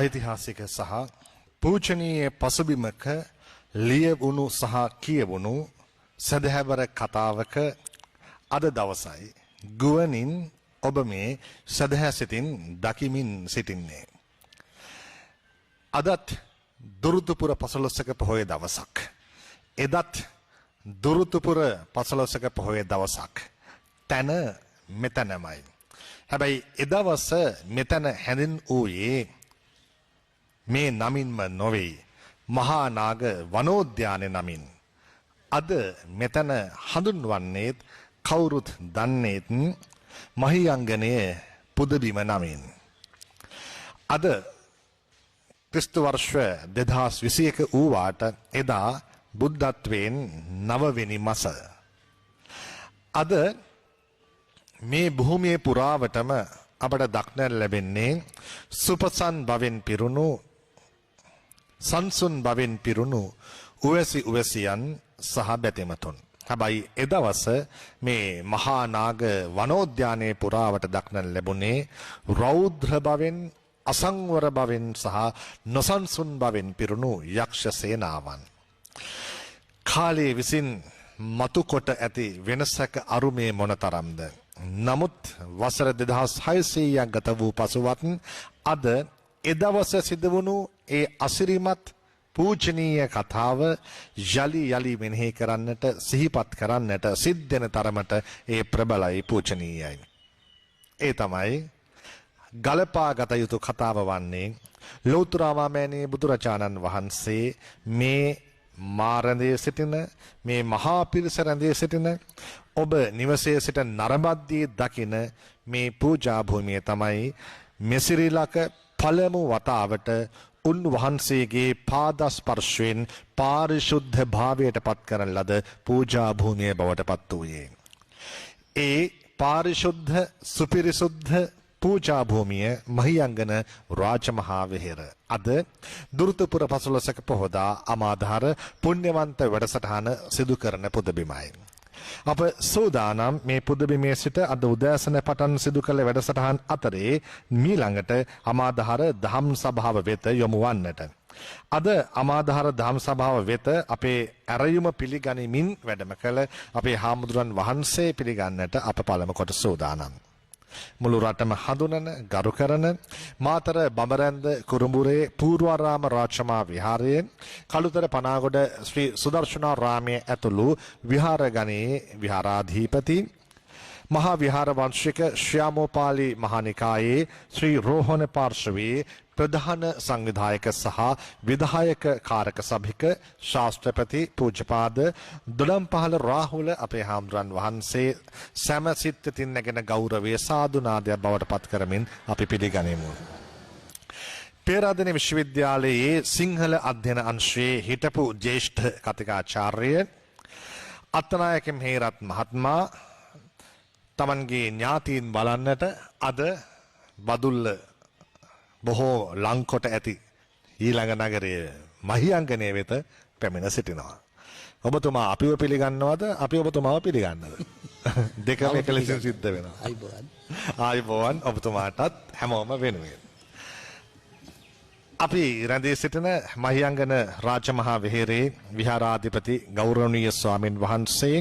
ඓතිහාසික සහ පූජනීය පසුබිමක ලියවුණු සහ කියවුණු සදහැවර කතාවක අද දවසයි ගුවනින් ඔබ මේ සදහැ සිතින් දකිමින් සිටින්නේ. අදත් දුරුතුපුර පසළොස්වක පොහොය දවසක්. එදත් දුරුතුපුර පසළොස්වක පොහොය දවසක්. තැන මෙතනමයි. හැබැයි එදවස මෙතන හැඳින් වූයේ මේ නමින්ම නොවේ. මහා නාග වනෝද්‍යාන නමින්. අද මෙතන හඳුන්වන්නේත් කවුරුත් දන්නේත් මහියංගනයේ පුදබිම නමින්. අද ක්‍රිස්තු වර්ෂ 2021 වූවාට එදා බුද්ධත්වයෙන් 9 වෙනි මස. අද මේ භූමියේ පුරාවටම අපට දක්නට ලැබෙන්නේ සුපසන් බවෙන් පිරුණු සංසුන් බවෙන් පිරුණු උවැසි උවැසියන් සහ බැතිමතුන්. හැබැයි එදවස මේ මහා නාග වනෝද්‍යානයේ පුරාවට දක්නට ලැබුණේ රෞද්‍ර බවෙන් අසංවර බවෙන් සහ නොසන්සුන් බවෙන් පිරුණු යක්ෂ සේනාවන්. කාලයේ විසින් මතු කොට ඇති වෙනසක අරුමේ මොනතරම්ද. නමුත් වසර 2600ක් ගත වූ පසුවත් අද එදවස සිදුවුණු ඒ අසිරිමත් පූජනීය කතාව යලි යලි මෙනෙහි කරන්නට සිහිපත් කරන්නට සිද්ධෙන තරමට ඒ ප්‍රබලයි පූජනීයයි. ඒ තමයි ගලපා ගත යුතු කතාව වන්නේ ලෞතර මාමෑණී බුදුරජාණන් වහන්සේ මේ මාරඳේ සිටින මේ මහා පිරිස රැඳේ සිටින ඔබ නිවසේ සිට නරඹද්දී දකින මේ පූජා භූමිය තමයි මෙසිරිලක පළමු වතාවට උන්වහන්සේගේ පාද ස්පර්ශයෙන් පාරිශුද්ධ භාවයට පත් කරන ලද පූජා භූමිය බවට පත් වූයේ. ඒ පාරිශුද්ධ සුපිරිසුද්ධ පූජා භූමිය මහියංගන රාජමහා විහෙර. අද දුරුතුපුර පසළොස්වක පොහොදා අමාධාර පුණ්‍යවන්ත වැඩසටහන සිදු කරන පුදබිමයි. අප සූදානම් මේ පුදබිමේ සිට අද උදෑසන පටන් සිදු කළ වැඩසටහන් අතරේ මීළඟට අමාධාර දහම් සභාව වෙත යොමු වන්නට. අද අමාධාර දහම් සභාව වෙත අපේ ඇරයුම පිළිගනිමින් වැඩම කළ අපේ හාමුදුරන් වහන්සේ පිළිගන්නට අප පළමු කොට සූදානම්. මුළු රටම හඳුනන ගරු කරන මාතර බඹරැන්ද කුරුඹුරේ පූර්වාරාම රාජමහා විහාරයේ කළුතර පනාගොඩ ශ්‍රී සුදර්ශනාරාමයේ ඇතුළු විහාරගණයේ විහාරාධිපති මහා විහාර වංශික ශ්‍යාමෝපාලි මහානිකායේ ශ්‍රී රෝහණ පාර්ශවයේ ප්‍රධාන සංවිධායක සහ විධායක කාරක සභික ශාස්ත්‍රපති පූජ්‍යපාද දොඩම්පහළ රාහුල අපේ හාමුදුරන් වහන්සේ සෑම සිත්තින් නැගෙන ගෞරවයේ සාදුනාදයක් බවට පත් කරමින් අපි පිළිගනිමු. පේරාදෙණිය විශ්වවිද්‍යාලයේ සිංහල අධ්‍යයන අංශයේ හිටපු ජ්‍යෙෂ්ඨ කතිකාචාර්ය අත්නායක මෙහෙරත් මහත්මයා තමන්ගේ ඥාතීන් බලන්නට අද බදුල්ල බොහෝ ලංකොට ඇති ඊළඟ නගරයේ මහියංගනයේ වෙත පැමිණ සිටිනවා. ඔබතුමා අපිව පිළිගන්නවද? අපි ඔබතුමාව පිළිගන්නවද? දෙකම එක ලෙස සිද්ධ වෙනවා. ආයිබෝවන් ඔබතුමාටත් හැමෝම වෙනුවෙන්. අපි රැඳී සිටින මහියංගන රාජමහා විහාරයේ විහාරාධිපති ගෞරවනීය ස්වාමින් වහන්සේ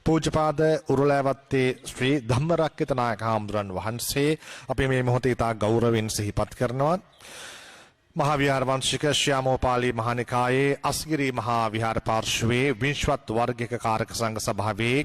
පූජ්‍යපාද උරුලෑවත්තේ ශ්‍රී ධම්මරක්කිත නායක හාමුදුරන් වහන්සේ අපි මේ මොහොතේ ඉතා ගෞරවයෙන් සිහිපත් කරනවා. මහා විහාර වංශික ශ්‍යාමෝපාලි මහානිකායේ අස්ගිරි මහා විහාර පාර්ශවයේ විශ්වත් වර්ගික කාරක සංඝ සභාවේ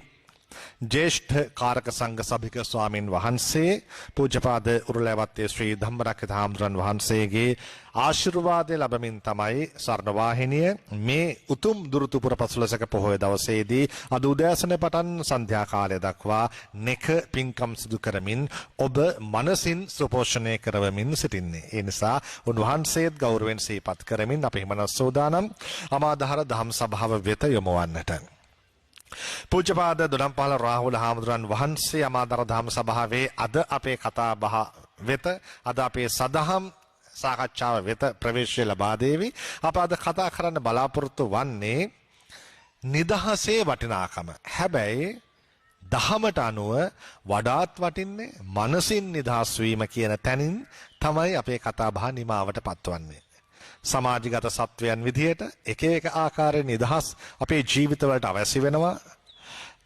ජ්‍යෙෂ්ඨ කාරක සංඝ සභික ස්වාමින් වහන්සේ පූජ්‍යපාද උරුලෑවත්තේ ශ්‍රී ධම්මරක්කිත හාමුදුරන් වහන්සේගේ ආශිර්වාදය ලැබමින් තමයි ස්වර්ණවාහිනිය මේ උතුම් දුරුතුපුර පසළොස්වක පොහොය දවසේදී අද උදෑසන පටන් සන්ධ්‍යා කාලය දක්වා නෙක පින්කම් සිදු කරමින් ඔබ මනසින් සුපෝෂණය කරවමින් සිටින්නේ. ඒ නිසා උන්වහන්සේත් ගෞරවයෙන් සිහිපත් කරමින් අපි හිමන සෝදානම් අමාධාර දහම් සභාව වෙත යොමු වන්නට. පූජ්‍යපාද දොඩම්පහළ රාහුල හාමුදුරන් වහන්සේ අමාධාර දහම් සභාවේ අද අපේ කතා බහ වෙත අද අපේ සදහම් සාකච්ඡාව වෙත ප්‍රවේශය ලබා දේවි. අප අද කතා කරන්න බලාපොරොත්තු වන්නේ නිදහසේ වටිනාකම. හැබැයි දහමට අනුව වඩාත් වටින්නේ මනසින් නිදහස් වීම කියන තැනින් තමයි අපේ කතාබහ නිමාවට පත්වන්නේ. සමාජගත සත්වයන් විදිහට එක එක ආකාරයේ නිදහස් අපේ ජීවිතවලට අවශ්‍ය වෙනවා.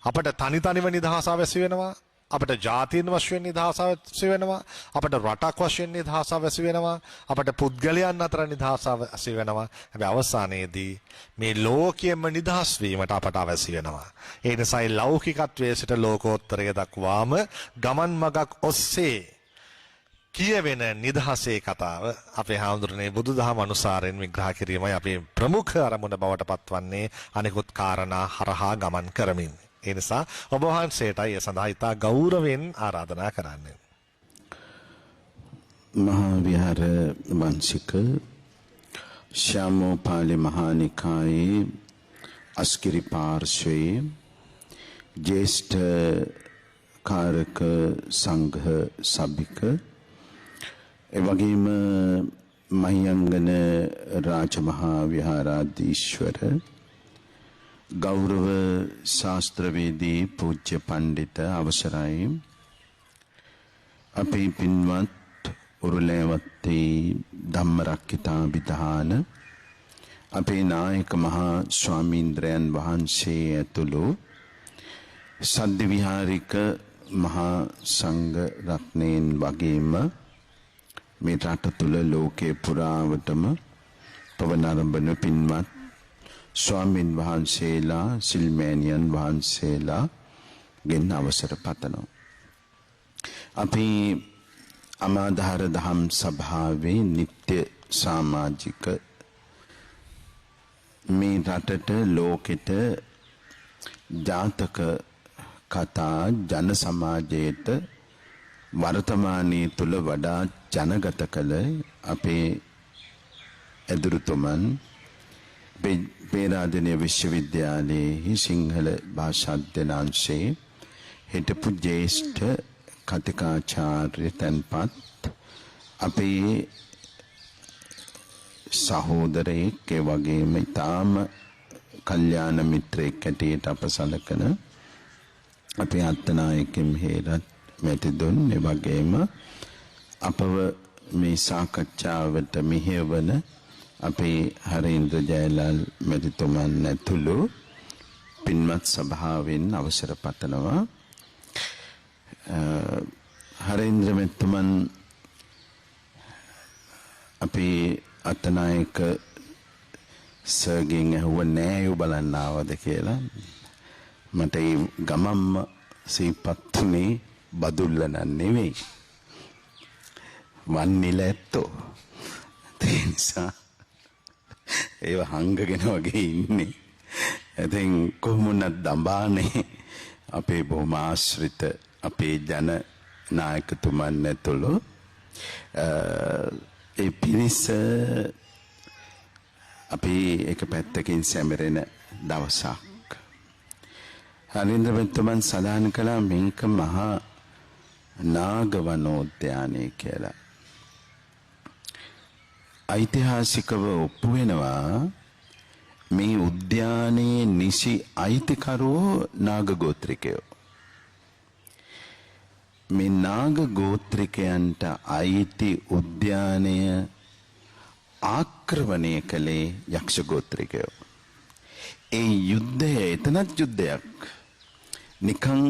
අපට තනිව නිදහස අවශ්‍ය වෙනවා. අපට ජාතීන් වශයෙන් නිදහස අවශ්‍ය වෙනවා. අපට රටක් වශයෙන් නිදහස අවශ්‍ය වෙනවා. අපට පුද්ගලයන් අතර නිදහස අවශ්‍ය වෙනවා. හැබැයි අවසානයේදී මේ ලෝකයෙන්ම නිදහස් වීමට අපට අවශ්‍ය වෙනවා. ඒ නිසායි ලෞකිකත්වයේ සිට ලෝකෝත්තරය දක්වාම ගමන් මගක් ඔස්සේ කියවෙන නිදහසේ කතාව අපේ හාමුදුරනේ බුදුදහම අනුසාරයෙන් විග්‍රහ කිරීමයි අපේ ප්‍රමුඛ අරමුණ බවට පත්වන්නේ අනිකුත් කාරණා හරහා ගමන් කරමින්. ඒ නිසා ඔබ වහන්සේටයි ඒ සඳහා ඉතා ගෞරවයෙන් ආරාධනා කරන්නේ. මහා විහාර වංශික ශ්‍යාමෝපාලි මහා නිකායේ අස්කිරි පාර්ශ්වයේ ජේෂ්ඨ කාරක සංඝ සභික එවැගේම මහියංගන රාජමහා විහාරාධීශ්වර ගෞරව ශාස්ත්‍රවේදී පූජ්‍ය පණ්ඩිත අවසරයි අපේ පින්වත් උරුලෑවත්තේ ධම්මරක්කිතා විධාන අපේ නායක මහා ස්වාමීන්ද්‍රයන් වහන්සේ ඇතුළු සද්ධි විහාරික මහා සංඝ රත්නයන් වගේම මේ රට තුළ ලෝකේ පුරාවටම පවනරඹන පින්වත් ස්වාමීන් වහන්සේලා සිල්මෑණියන් වහන්සේලා ගෙන් අවසර පතනවා. අපි අමාධාර දහම් සභාවේ නිත්‍ය සමාජික මේ රටට ලෝකෙට ජාතක කතා ජන සමාජයට වර්තමානයේ තුල වඩා ජනගත කළ අපේ ඇදුරුතුමන් පේරාදෙණිය විශ්වවිද්‍යාලයේ සිංහල භාෂා අධ්‍යනාංශයේ හිටපු ජ්‍යෙෂ්ඨ කතිකාචාර්ය තැන්පත් අපේ සහෝදරයෙක් ඒ වගේම ඉතාම කල්යාණ මිත්‍රයෙක් හැටියට අප සලකන අපේ අත්නායක මෙහෙරත් මැතිතුන් ඒ වගේම අපව මේ සාකච්ඡාවට මෙහෙවන අපේ හරේන්ද්‍ර ජයලාල් මැතිතුමන් ඇතුළු පින්වත් සභාවෙන් අවසර පතනවා. හරේන්ද්‍ර මැතිතුමන් අපේ අත්නායක සර්ගෙන් ඇහුවා නෑ ඔය බලන්න ආවද කියලා. මට ඒ ගමම්ම සිහිපත් වුණේ බදුල්ල නෙවෙයි වන්නිල ඇත්තෝ. ඒ නිසා ඒව හංගගෙන වගේ ඉන්නේ. ඉතින් කොහොමුණත් දඹානේ අපේ බොහොම ආශ්‍රිත අපේ ජන නායකතුමන් ඇතුළු ඒ පිරිස අපි එක පැත්තකින් සැමරෙන දවසක්. හරින්ද්‍ර මෙතුමන් සඳහන් කළා මේක මහා නාග වනෝද්‍යානය කියලා. ඓතිහාසිකව ඔප්පු වෙනවා මේ උද්‍යානයේ නිසි අයිතිකරුවෝ නාග ගෝත්‍රිකයෝ. මේ නාග ගෝත්‍රිකයන්ට අයිති උද්‍යානය ආක්‍රමණය කළේ යක්ෂ ගෝත්‍රිකයෝ. ඒ යුද්ධය එතනත් යුද්ධයක්. නිකං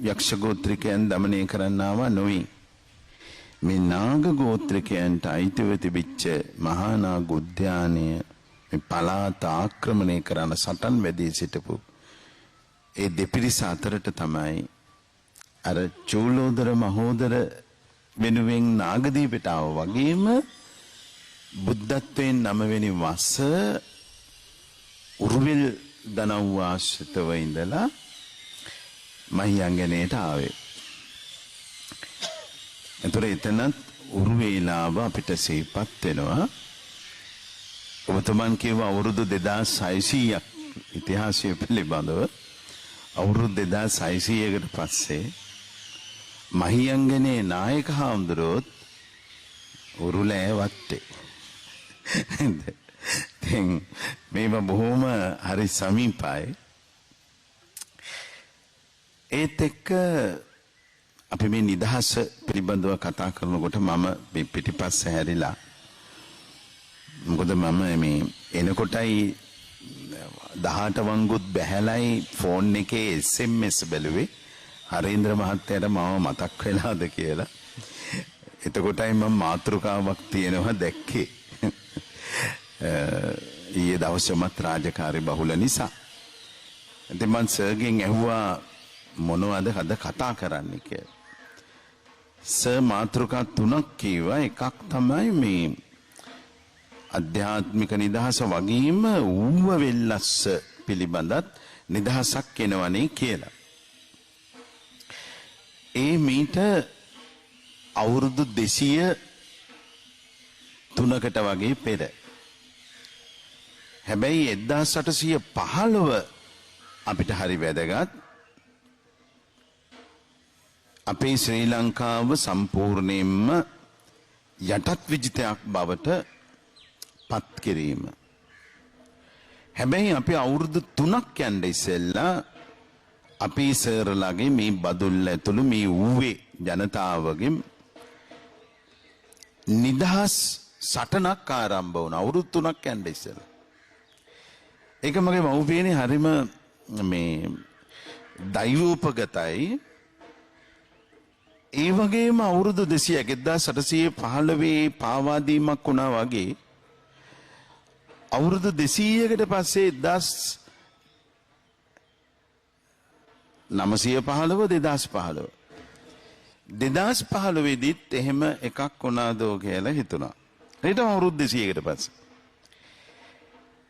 යක්ෂ ගෝත්‍රිකයන් දමනය කරන්න ආවා නොවේ. මේ නාග ගෝත්‍රිකයන්ට අයිතිව තිබිච්ච මහා නාග උද්‍යානය මේ පළාත ආක්‍රමණය කරන සටන් වැදී සිටපු ඒ දෙපිරිස අතරට තමයි අර චූලෝදර මහෝදර වෙනුවෙන් නාගදීපට ආව වගේම බුද්ධත්වයෙන් 9 වෙනි වස උරුවෙල් දනව් ආශ්‍රිතව ඉඳලා මහියංගනයට ආවේ. එතකොට එතනත් උරුවේලාව අපිට සිහිපත් වෙනවා. ඔබතුමන් කියව අවුරුදු 2600ක් ඉතිහාසය පිළිබඳව අවුරුදු 2600කට පස්සේ මහියංගනේ නායක හාමුදුරුවෝත් උරුලෑ වත්තේ. දැන් මේව බොහොම හරි සමීපයි. ඒත් එක්ක අපි මේ නිදහස පිළිබඳව කතා කරනකොට මම මේ පිටිපස්ස හැරිලා මොකද මම මේ එනකොටයි 18 වංගුත් බැහැලයි ෆෝන් එකේ SMS බැලුවේ හරේන්ද්‍ර මහත්තයාට මම මතක් වෙලාද කියලා. එතකොටයි මම මාතෘකාවක් තියෙනවා දැක්කේ. ඊයේ දවසේමත් රාජකාරී බහුල නිසා. ඉතින් මම සර්ගෙන් ඇහුවා මොනවද අද කතා කරන්න කියලා. සර් මාතෘකා 3ක් කීවා. එකක් තමයි මේ අධ්‍යාත්මික නිදහස වගේම ඌව වෙල්ලස්ස පිළිබඳත් නිදහසක් එනවනේ කියලා. ඒ මීට අවුරුදු 203කට වගේ පෙර. හැබැයි 1815 අපිට හරි වැදගත්. අපේ ශ්‍රී ලංකාව සම්පූර්ණයෙන්ම යටත් විජිතයක් බවට පත් කිරීම. හැබැයි අපි අවුරුදු 3ක් යන්න ඉස්සෙල්ලා අපි සර්ලාගේ මේ බදුල්ල ඇතුළු මේ ඌවේ ජනතාවගේ නිදහස් සටනක් ආරම්භ වුණා අවුරුදු 3ක් යන්න ඉස්සෙල්ලා. ඒක මගේ මව්පියනේ හරිම මේ දෛවෝපගතයි. ඒ වගේම අවුරුදු 200ක් 1815 පාවාදීමක් වුණා වගේ අවුරුදු 200කට පස්සේ 1915 2015 දිත් එහෙම එකක් වුණාදෝ කියලා හිතුණා. ඊට අවුරුදු 200කට පස්සේ.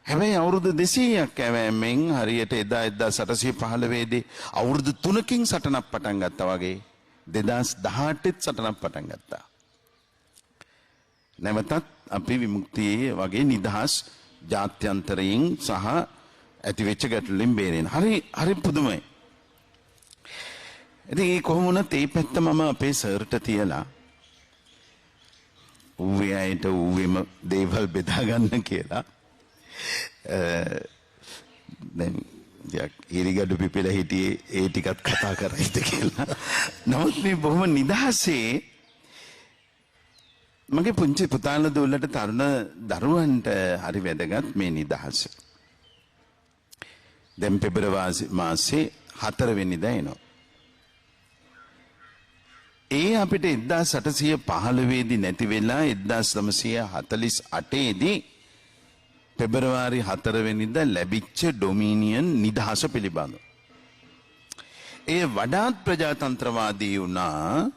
හැබැයි අවුරුදු 200ක් ඇවෑමෙන් හරියට එදා 1815 දී අවුරුදු 3කින් සටනක් පටන් ගත්තා වගේ 2018ත් සටනක් පටන් ගත්තා. නැවතත් අපි විමුක්තියේ වගේ නිදහස් ජාත්‍යන්තරයෙන් සහ ඇතිවෙච්ච ගැටලුලින් බේරෙන. හරි පුදුමයි. ඉතින් ඒ කොහොම වුණත් ඒ පැත්ත මම අපේ සර්ට තියලා ඌවේ අයට ඌවේම දේවල් බෙදා ගන්න කියලා දැන් ඉරිගඩු පිපිලා හිටියේ ඒ ටිකත් කතා කරයිද කියලා. නමුත් මේ බොහොම නිදහසේ මගේ පුංචි පුතාලා දුවලට තරුණ දරුවන්ට හරි වැදගත් මේ නිදහස. දැන් පෙබරවාරි මාසේ 4 වෙනිදා එනවා. ඒ අපිට 1815 දී නැති වෙලා 1948 දී පෙබරවාරි 4 වෙනිදා ලැබිච්ච ඩොමිනියන් නිදහස පිළිබඳව. ඒ වඩාත් ප්‍රජාතන්ත්‍රවාදී වුණා.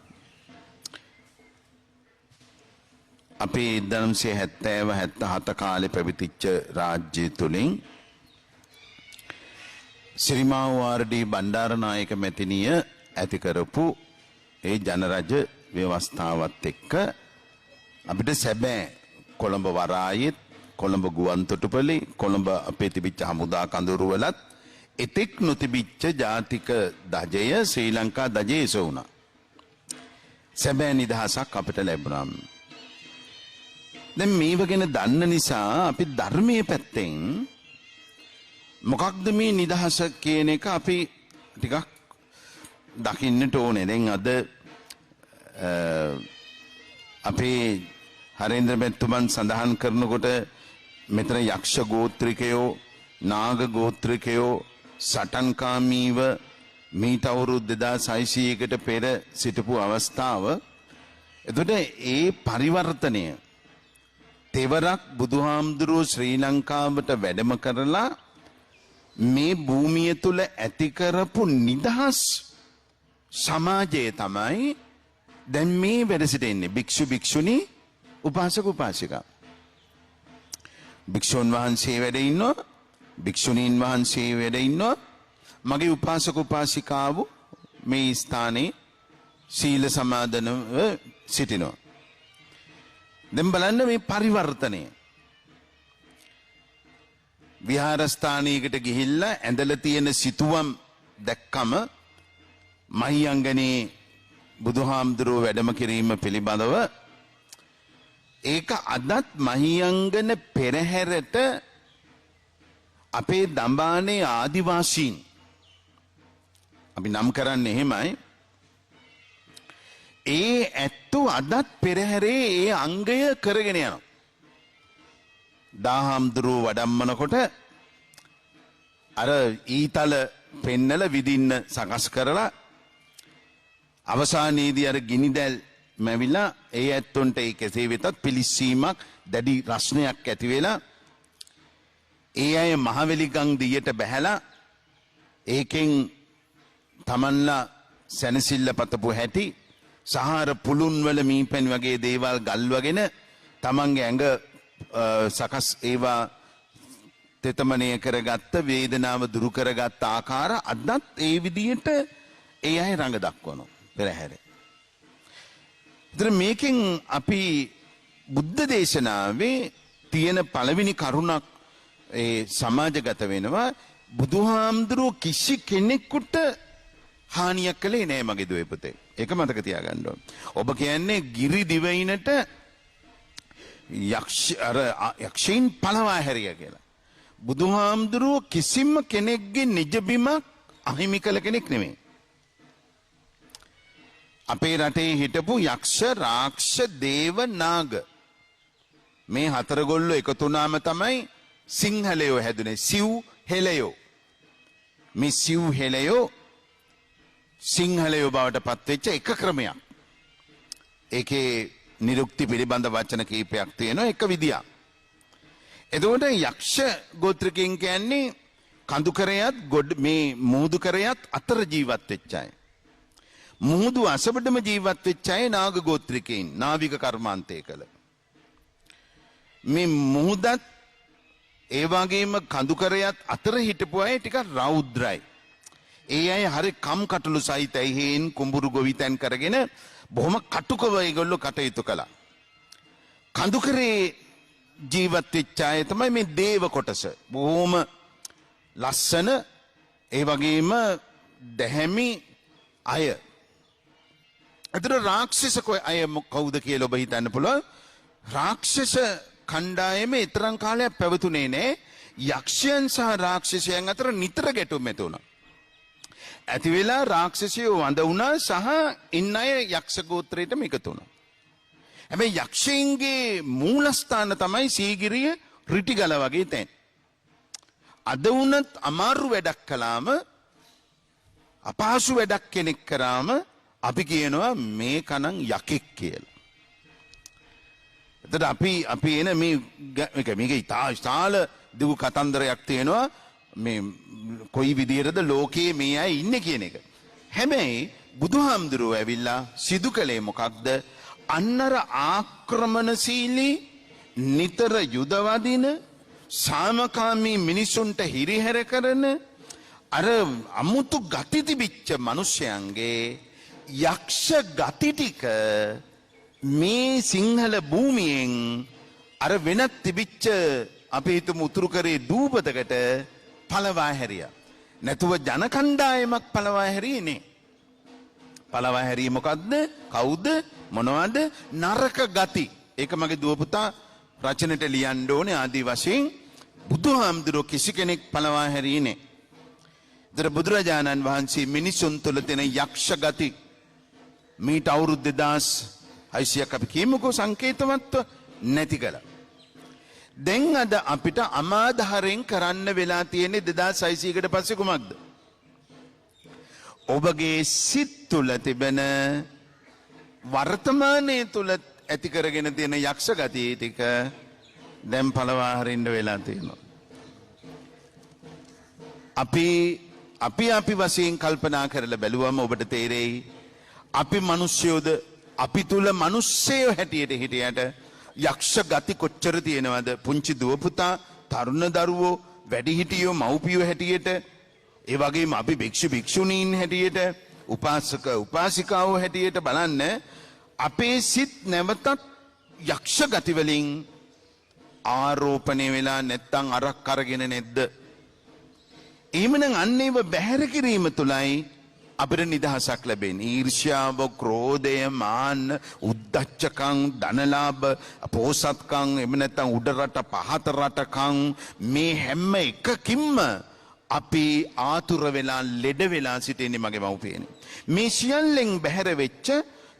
අපේ 1970-77 කාලේ පැවතිච්ච රාජ්‍ය තුලින් ශ්‍රීමාව්.ආර්.ඩී. බණ්ඩාරනායක මැතිනිය ඇති කරපු ඒ ජනරජ ව්‍යවස්ථාවත් එක්ක අපිට සැබෑ කොළඹ වරායෙත් කොළඹ ගුවන්තොටුපළේ කොළඹ අපේ තිබිච්ච හමුදා කඳවුරු වලත් එතෙක් නොතිබිච්ච ජාතික දජය ශ්‍රී ලංකා දජය එසවුණා. සැබෑ නිදහසක් අපිට ලැබුණා. දැන් මේව ගැන දන්න නිසා අපි ධර්මයේ පැත්තෙන් මොකක්ද මේ නිදහස කියන එක අපි ටිකක් දකින්නට ඕනේ. දැන් අද අපේ හරේන්ද්‍ර මෙතුමන් සඳහන් කරනකොට මෙතන යක්ෂ ගෝත්‍රිකයෝ නාග ගෝත්‍රිකයෝ සටන්කාමීව මීට අවුරුදු 2600කට පෙර සිටපු අවස්ථාව. එතකොට ඒ පරිවර්තනය තෙවරක් බුදුහාමුදුරුවෝ ශ්‍රී ලංකාවට වැඩම කරලා මේ භූමිය තුල ඇති කරපු නිදහස් සමාජය තමයි දැන් මේ වැඩ සිටින්නේ. භික්ෂු භික්ෂුණී උපාසක උපාසිකා. භික්ෂුන් වහන්සේ වැඩ ඉන්නවා. භික්ෂුණීන් වහන්සේ වැඩ ඉන්නවා. මගේ උපාසක උපාසිකාව මේ ස්ථානයේ සීල සමාදනව සිටිනවා. දැන් බලන්න මේ පරිවර්තනය. විහාරස්ථානයකට ගිහිල්ලා ඇඳලා තියෙන සිතුවම් දැක්කම මහියංගනේ බුදුහාමුදුරුව වැඩම කිරීම පිළිබඳව ඒක අදත් මහියංගන පෙරහැරට අපේ දඹානේ ආදිවාසීන් අපි නම් කරන්නේ එහෙමයි. ඒ ඇත්තෝ අදත් පෙරහැරේ ඒ අංගය කරගෙන යනවා. දාහම්දුරුව වඩම්මනකොට අර ඊතල පෙන්නල විදින්න සකස් කරලා අවසානයේදී අර ගිනිදැල් මැවිලා ඒ ඇත්තොන්ට ඒ කෙසේ වෙතත් පිලිස්සීමක් දැඩි රස්නයක් ඇති වෙලා ඒ අය මහවැලිගං දියට බැහැලා ඒකෙන් තමන්ලා සැනසිල්ල පතපු හැටි සහාර පුළුන් වල මීපැන් වගේ දේවල් ගල්වගෙන තමන්ගේ ඇඟ සකස් ඒවා තෙතමනය කරගත්ත වේදනාව දුරු කරගත්ත ආකාර අදත් ඒ විදියට ඒ අය රඟ දක්වනවා පෙරහැරේ. ඒතර මේකෙන් අපි බුද්ධ දේශනාවේ තියෙන පළවෙනි කරුණක් ඒ සමාජගත වෙනවා. බුදුහාමුදුරුවෝ කිසි කෙනෙකුට හානියක් කළේ නෑ මගේ දුවේ පුතේ. ඒක මතක තියාගන්න ඕන. ඔබ කියන්නේ ගිරි දිවයිනට යක්ෂයින් පළවා හැරියා කියලා. බුදුහාමුදුරුවෝ කිසිම කෙනෙක්ගේ නිජ බිමක් අහිමි කළ කෙනෙක් නෙමෙයි. අපේ රටේ හිටපු යක්ෂ රාක්ෂ දේව නාග මේ හතරගොල්ලෝ එකතු වුණාම තමයි සිංහලයෝ හැදුනේ. සිව් හෙළයෝ. මේ සිව් හෙළයෝ සිංහලයෝ බවට පත්වෙච්ච එක ක්‍රමයක්. ඒකේ නිරුක්ති පිළිබඳ වචන කීපයක් තියෙනවා එක විදියක්. එතකොට යක්ෂ ගෝත්‍රිකයන් කියන්නේ කඳුකරයත් මේ මුහුදුකරයත් අතර ජීවත් වෙච්ච අය. මුහුදු අසබඩම ජීවත් වෙච්ච අය නාග ගෝත්‍රිකයන් නාවික කර්මාන්තය කළ. මේ මුහුදත් ඒ වගේම කඳුකරයත් අතර හිටපු අය ටිකක් රෞද්‍රයි. ඒ අය හරි කම්කටොළු සහිතයි. හේන් කුඹුරු ගොවිතැන් කරගෙන බොහොම කටුකව ඒගොල්ලෝ කටයුතු කළා. කඳුකරේ ජීවත් වෙච්ච අය තමයි මේ දේව කොටස. බොහොම ලස්සන ඒ වගේම දැහැමි අය. අතර රාක්ෂස අය කවුද කියලා ඔබ හිතන්න පුළුවන්. රාක්ෂස කණ්ඩායමේ ඊතරම් කාලයක් පැවතුනේ නෑ. යක්ෂයන් සහ රාක්ෂසයන් අතර නිතර ගැටුම් ඇති වුණා. ඇති වෙලා රාක්ෂසයෝ වඳ වුණා සහ ඉන්න අය යක්ෂ ගෝත්‍රයටම එකතු වුණා. හැබැයි යක්ෂයින්ගේ මූලස්ථාන තමයි සීගිරිය රිටිගල වගේ තැන්. අද වුණත් අමාරු වැඩක් කළාම අපහසු වැඩක් කෙනෙක් කරාම අපි කියනවා මේ කණන් යකෙක් කියලා. එතකොට අපි එන මේක ඉතා විශාල දිගු කතන්දරයක් තියෙනවා මේ කොයි විදිහටද ලෝකයේ මේ අය ඉන්නේ කියන එක. හැබැයි බුදුහාමුදුරුවෝ ඇවිල්ලා සිදු කළේ මොකක්ද? අන්නර ආක්‍රමණශීලී නිතර යුද වදින සාමකාමී මිනිසුන්ට හිරිහැර කරන අර අමුතු ගති තිබිච්ච මිනිසයන්ගේ යක්ෂ ගති ටික මේ සිංහල භූමියෙන් අර වෙනත් තිබිච්ච අපේ හිතමු උතුරු කරේ දූපතකට පළවා හැරියා. නැතුව ජන කණ්ඩායමක් පළවා හැරියේ නේ. පළවා හැරියේ මොකද්ද? කවුද? මොනවද? නරක ගති. ඒක මගේ දුව පුතා රචනෙට ලියන්න ඕනේ ආදී වශයෙන් බුදුහාමුදුරුවෝ කිසි කෙනෙක් පළවා හැරියේ නේ. දර බුදුරජාණන් වහන්සේ මිනිසුන් තුළ තියෙන යක්ෂ ගති මීට අවුරුදු 2600ක් අපි කියමුකෝ සංකේතවත්ව නැති කළා. දැන් අද අපිට අමාධාරයෙන් කරන්න වෙලා තියෙන්නේ 2600කට පස්සේ කුමක්ද? ඔබගේ සිත් තුළ තිබෙන වර්තමානයේ තුළ ඇති කරගෙන තියෙන යක්ෂ ගතිය ටික දැන් පළවා හරින්න වෙලා තියෙනවා. අපි වශයෙන් කල්පනා කරලා බැලුවම ඔබට තේරෙයි අපි මිනිස්සුයෝද අපි තුල මිනිස්සයෝ හැටියට හිටියට යක්ෂ ගති කොච්චර තියෙනවද? පුංචි දුව පුතා, තරුණ දරුවෝ, වැඩිහිටියෝ, මව්පියෝ හැටියට, ඒ වගේම අපි භික්ෂු භික්ෂුණීන් හැටියට, උපාසක උපාසිකාවෝ හැටියට බලන්න අපේ සිත් නැවතත් යක්ෂ ගති වලින් ආරෝපණය වෙලා නැත්තම් අරක් අරගෙන නැද්ද? එහෙමනම් අන්න ඒව බැහැර කිරීම තුලයි අපිට නිදහසක් ලැබෙන්නේ. ඊර්ෂ්‍යාව, ක්‍රෝධය, මාන්න, උද්ධච්චකම්, ධනලාභ, පෝසත්කම්, එහෙම නැත්නම් උඩ රට පහත රටකම් මේ හැම එකකින්ම අපි ආතුර වෙලා ලෙඩ වෙලා සිටින්නේ මගේ මව්පියනේ. මේ සියල්ලෙන් බැහැර වෙච්ච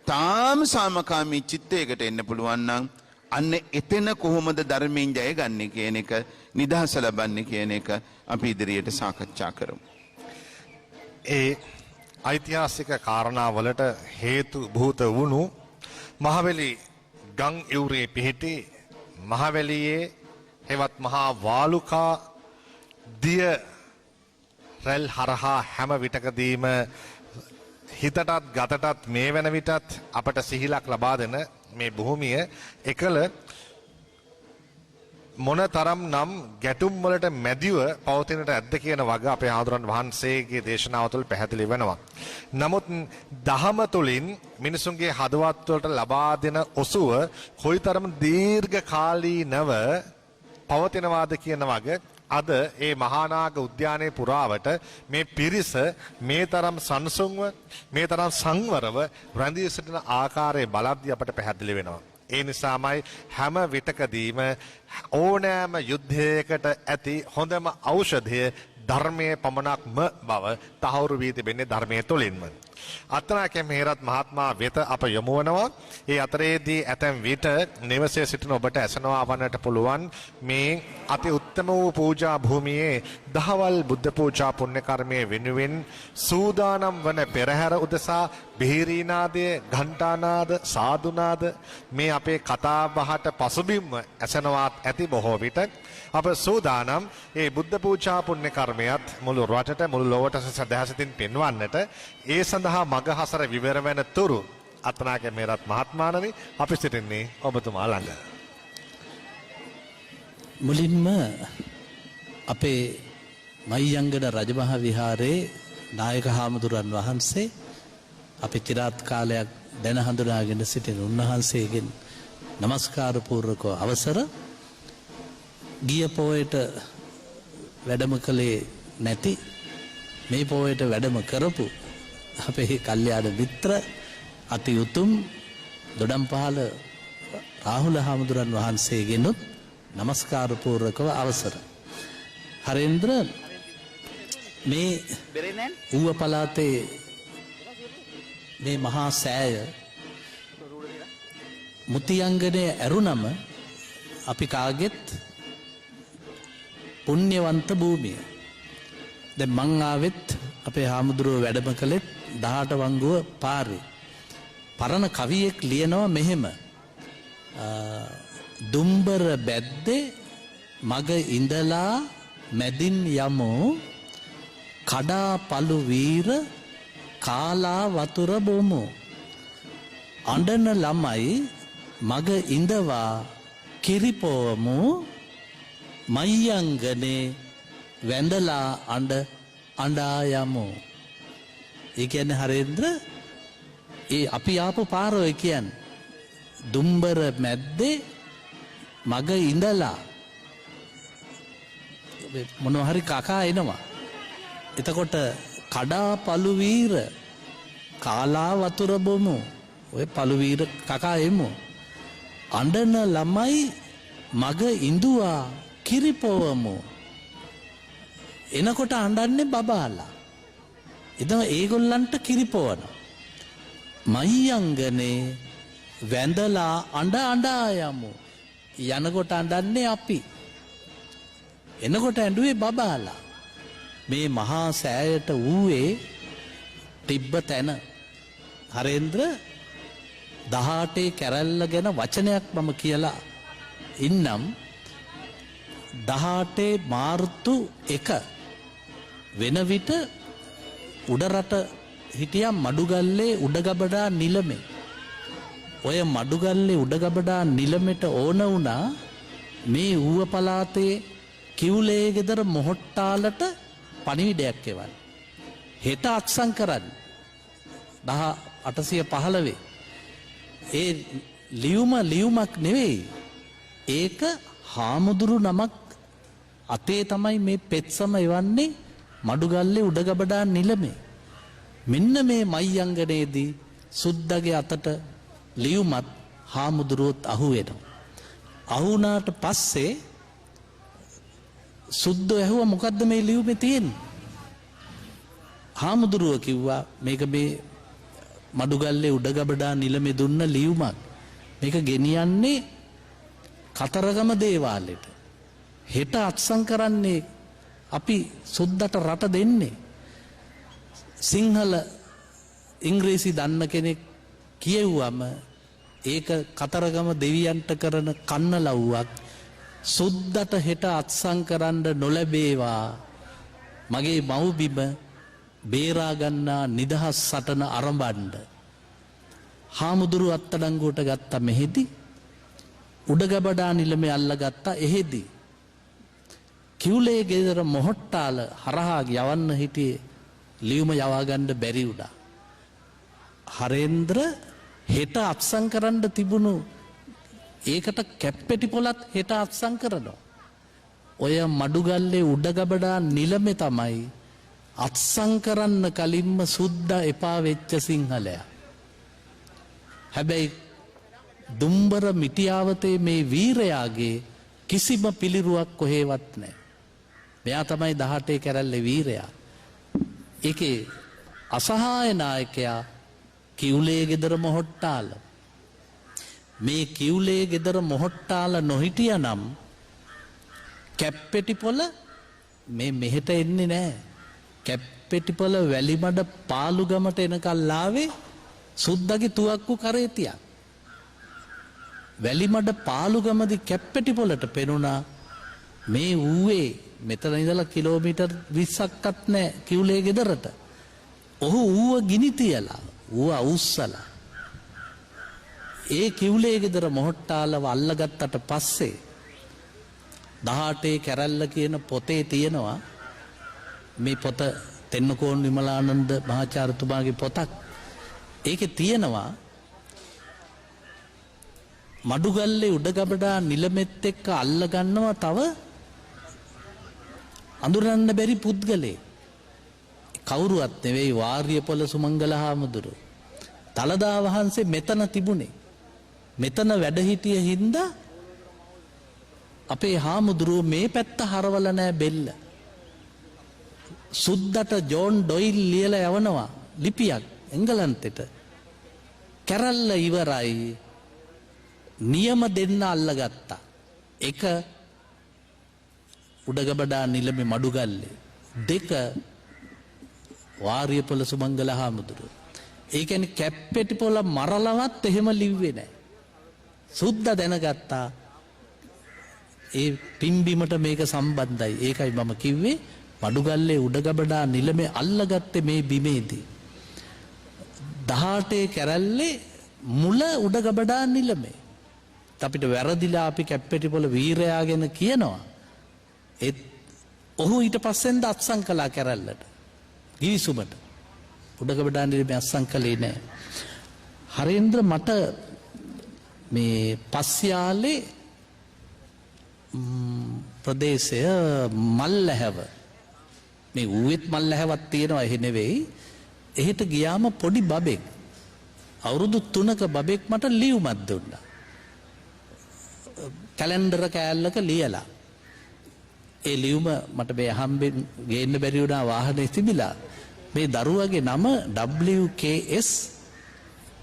තාම සාමකාමී චිත්තයකට එන්න පුළුවන් නම් අන්න එතන කොහොමද ධර්මයෙන් ජයගන්නේ කියන එක නිදහස ලබන්නේ කියන එක අපි ඉදිරියට සාකච්ඡා කරමු. ඒ ඓතිහාසික කාරණාවලට හේතු භූත වුණු මහවැලි ගම් ඉවුරේ පිහිටි මහවැලියේ හෙවත් මහා වාලුකා දිය රැල් හරහා හැම විටකදීම හිතටත් ගතටත් මේ වෙන විටත් අපට සිහිලක් ලබා දෙන මේ භූමිය එකල මොන තරම් නම් ගැටුම් වලට මැදිව පවතිනට ඇද්ද කියන වග අපේ ආදුරන් වහන්සේගේ දේශනාව තුළ පැහැදිලි වෙනවා. නමුත් දහම තුළින් මිනිසුන්ගේ හදවත් වලට ලබා දෙන ඔසුව කොයිතරම් දීර්ඝකාලීනව පවතිනවාද කියන වග අද ඒ මහානාග උද්‍යානයේ පුරාවට මේ පිරිස මේ තරම් සංසුන්ව මේ තරම් සංවරව රැඳී සිටින ආකාරයේ බලද්දී අපට පැහැදිලි වෙනවා. ඒ නිසාමයි හැම විටකදීම ඕනෑම යුද්ධයකට ඇති හොඳම ඖෂධය ධර්මයේ පමණක්ම බව තහවුරු වී තිබෙන්නේ ධර්මයේ තුලින්ම. අත්නාකේ මෙහෙරත් මහත්මයා වෙත අප යොමු වනවා. ඒ අතරේදී ඇතැම් විට නිවසේ සිටින ඔබට ඇසෙනවා වන්නට පුළුවන් මේ අති උත්තම වූ පූජා භූමියේ දහවල් බුද්ධ පූජා පුණ්‍ය කර්මයේ වෙනුවෙන් සූදානම් වන පෙරහැර උදෙසා බිහිරීනාදය, ඝණ්ටානාද, සාදුනාද මේ අපේ කතා බහට පසුබිම්ම ඇසෙනවාත් ඇති බොහෝ විට අප සූදානම් ඒ බුද්ධ පූජා පුණ්‍ය කර්මයත් මුළු රටට මුළු ලොවට සදහසිතින් පෙන්වන්නට ඒ සඳහා මගහසර විවර වෙන තුරු අත්නායක මෙහෙරත් මහත්මයාණනි අපි සිටින්නේ ඔබතුමා ළඟ. මුලින්ම අපේ මහියංගන රජමහා විහාරයේ නායක හාමුදුරන් වහන්සේ අපි চিරාත් කාලයක් දැන හඳුනාගෙන සිටින උන්වහන්සේගෙන් নমස්කාර පූර්වක අවසර ගිය පොයට වැඩම කළේ නැති මේ පොයට වැඩම කරපු අපේ කල්යාණ මිත්‍ර අති උතුම් දොඩම්පහළ රාහුල හාමුදුරන් වහන්සේගෙනුත් নমස්කාර පූර්වකව අවසර. හරේන්ද්‍ර මේ ඌව පළාතේ මේ මහා සෑය මුතියංගනේ ඇරුණම අපි කාගෙත් පුණ්‍යවන්ත භූමිය. දැන් මං ආවෙත් අපේ හාමුදුරුවෝ වැඩම කළෙත් 18 වංගුව පාරේ. පරණ කවියෙක් ලියනවා මෙහෙම. දුම්බර බැද්දේ මග ඉඳලා මැදින් යමු කඩා පළු වීර කාලා වතුර බොමු. අඬන ළමයි මග ඉඳවා කිරිපොවමු මයියංගනේ වැඳලා අඬා යමු. ඒ කියන්නේ හරේන්ද්‍ර ඒ අපි ආපු පාර ඔය කියන්නේ දුම්බර මැද්දේ මග ඉඳලා මොනවා හරි කකා එනවා. එතකොට කඩා පළු වීර කාලා වතුර බොමු. ඔය පළු වීර කකා එමු. අඬන ළමයි මග ඉඳුවා කිරිපොවමු. එනකොට අඬන්නේ බබාලා. එතන ඒගොල්ලන්ට කිරිපොවන. මහියංගනේ වැඳලා අඬා යමු. යනකොට අඬන්නේ අපි. එනකොට ඇඬුවේ බබාලා. මේ මහා සෑයට ඌවේ තිබ්බ තැන. හරේන්ද්‍ර 18 කැරැල්ල ගැන වචනයක් මම කියලා ඉන්නම්. 18 මාර්තු 1 වෙන විට උඩරට හිටියා මඩුගල්ලේ උඩගබඩා නිලමේ. ඔය මඩුගල්ලේ උඩගබඩා නිලමෙට ඕන වුණා මේ ඌව පළාතේ කිව්ලේ ගෙදර මොහොට්ටාලට පණිවිඩයක් එවන්න. හෙට අක්සන් කරන්න 1815. ඒ ලියුමක් නෙවෙයි. ඒක හාමුදුරු නමක් අතේ තමයි මේ පෙත්සම එවන්නේ මඩුගල්ලේ උඩගබඩා නිලමේ. මෙන්න මේ මයියංගනේදී සුද්දගේ අතට ලියුමත් හාමුදුරුවොත් අහු වෙනවා. අහු වුණාට පස්සේ සුද්දෝ ඇහුවා මොකද්ද මේ ලියුමේ තියෙන්නේ? හාමුදුරුවෝ කිව්වා මේක මේ මඩුගල්ලේ උඩගබඩා නිලමේ දුන්න ලියුමක්. මේක ගෙනියන්නේ කතරගම දේවාලෙට. හෙට අත්සන් කරන්නේ අපි සුද්දට රට දෙන්නේ. සිංහල ඉංග්‍රීසි දන්න කෙනෙක් කියෙව්වම ඒක කතරගම දෙවියන්ට කරන කන්නලව්වක්. සුද්දට හෙට අත්සන් කරන්න නොලැබේවා. මගේ මව්බිම බේරාගන්නා නිදහස් සටන අරඹන්ඩ. හාමුදුරු අත්තඩංගුවට ගත්තා මෙහෙදි. උඩගබඩා නිලමේ අල්ලගත්තා එහෙදි. කිව්ලේ ගෙදර මොහොට්ටාල හරහා යවන්න හිටියේ ලියුම යවාගන්න බැරි වුණා. හරේන්ද්‍ර හෙට අත්සන් කරන්න තිබුණු ඒකට කැප්පෙටි පොලත් හෙට අත්සන් කරනවා. ඔය මඩුගල්ලේ උඩගබඩා නිලමේ තමයි අත්සන් කරන්න කලින්ම සුද්දා එපා වෙච්ච සිංහලයා. හැබැයි දුම්බර මිටියාවතේ මේ වීරයාගේ කිසිම පිළිරුවක් කොහෙවත් නැහැ. මෙයා තමයි 18 කැරැල්ලේ වීරයා. ඒකේ අසහාය නායකයා කිව්ලේ ගෙදර මොහොට්ටාල. මේ කිව්ලේ ගෙදර මොහොට්ටාල නොහිටියනම් කැප්පෙටිපොළ මේ මෙහෙට එන්නේ නැහැ. කැප්පෙටිපොළ වැලිමඩ පාලුගමට එනකල් ආවේ සුද්දගේ තුවක්කු කරේ තියා. වැලිමඩ පාලුගමදි කැප්පෙටිපොළට පෙනුණා මේ ඌවේ මෙතන ඉඳලා කිලෝමීටර් 20ක්වත් නැහැ කිව්ලේ ගෙදරට. ඔහු ඌව ගිනි තියලා ඌව අවුස්සලා ඒ කිව්ලේ ගෙදර මොහොට්ටාලව අල්ලගත්තට පස්සේ 18 කැරැල්ල කියන පොතේ තියෙනවා මේ පොත තෙන්නකෝන් විමලානන්ද මහාචාර්යතුමාගේ පොතක්. ඒකේ තියෙනවා මඩුගල්ලේ උඩගබඩා නිලමෙත් එක්ක අල්ලගන්නවා තව අඳුරන්න බැරි පුද්ගලෙක්. කවුරුවත් නෙවෙයි වාර්යපොළ සුමංගල හාමුදුරුවෝ. දළදා වහන්සේ මෙතන තිබුණේ. මෙතන වැඩ හිටිය හින්දා අපේ හාමුදුරුවෝ මේ පැත්ත හරවල නෑ බෙල්ල. සුද්දට ජෝන් ඩොයිල් ලියලා යවනවා ලිපියක් එංගලන්තෙට. කැරල්ල ඉවරයි. නියම දෙන්න අල්ලගත්තා. එක උඩගබඩා නිලමේ මඩුගල්ලේ. දෙක වාර්යපොළ සුමංගල හාමුදුරුවෝ. ඒ කියන්නේ කැප්පෙටිපොළ මරලවත් එහෙම ලිව්වේ නැහැ. සුද්දා දැනගත්තා ඒ පිම්බිමට මේක සම්බන්ධයි. ඒකයි මම කිව්වේ මඩුගල්ලේ උඩගබඩා නිලමේ අල්ලගත්තේ මේ බිමේදී. 18 කැරැල්ලේ මුල උඩගබඩා නිලමේ. අපිට වැරදිලා අපි කැප්පෙටිපොළ වීරයා ගැන කියනවා. ඒත් ඔහු ඊට පස්සෙන්ද අත්සන් කළා කැරැල්ලට. ගිවිසුමට. උඩගබඩා නිලමේ අත්සන් කළේ නැහැ. හරේන්ද්‍ර මට මේ පස්යාලේ ප්‍රදේශය මල්ලැහැව මේ ඌෙත් මල්ලැහැවක් තියෙනවා එහෙ නෙවෙයි. එහෙට ගියාම පොඩි බබෙක් අවුරුදු 3ක බබෙක් මට ලියුමක් දුන්නා. කැලෙන්ඩර් කෑල්ලක ලියලා. ඒ ලියුම මට මේ හම්බෙන් ගේන්න බැරි වුණා වාහනේ තිබිලා. මේ දරුවගේ නම WKS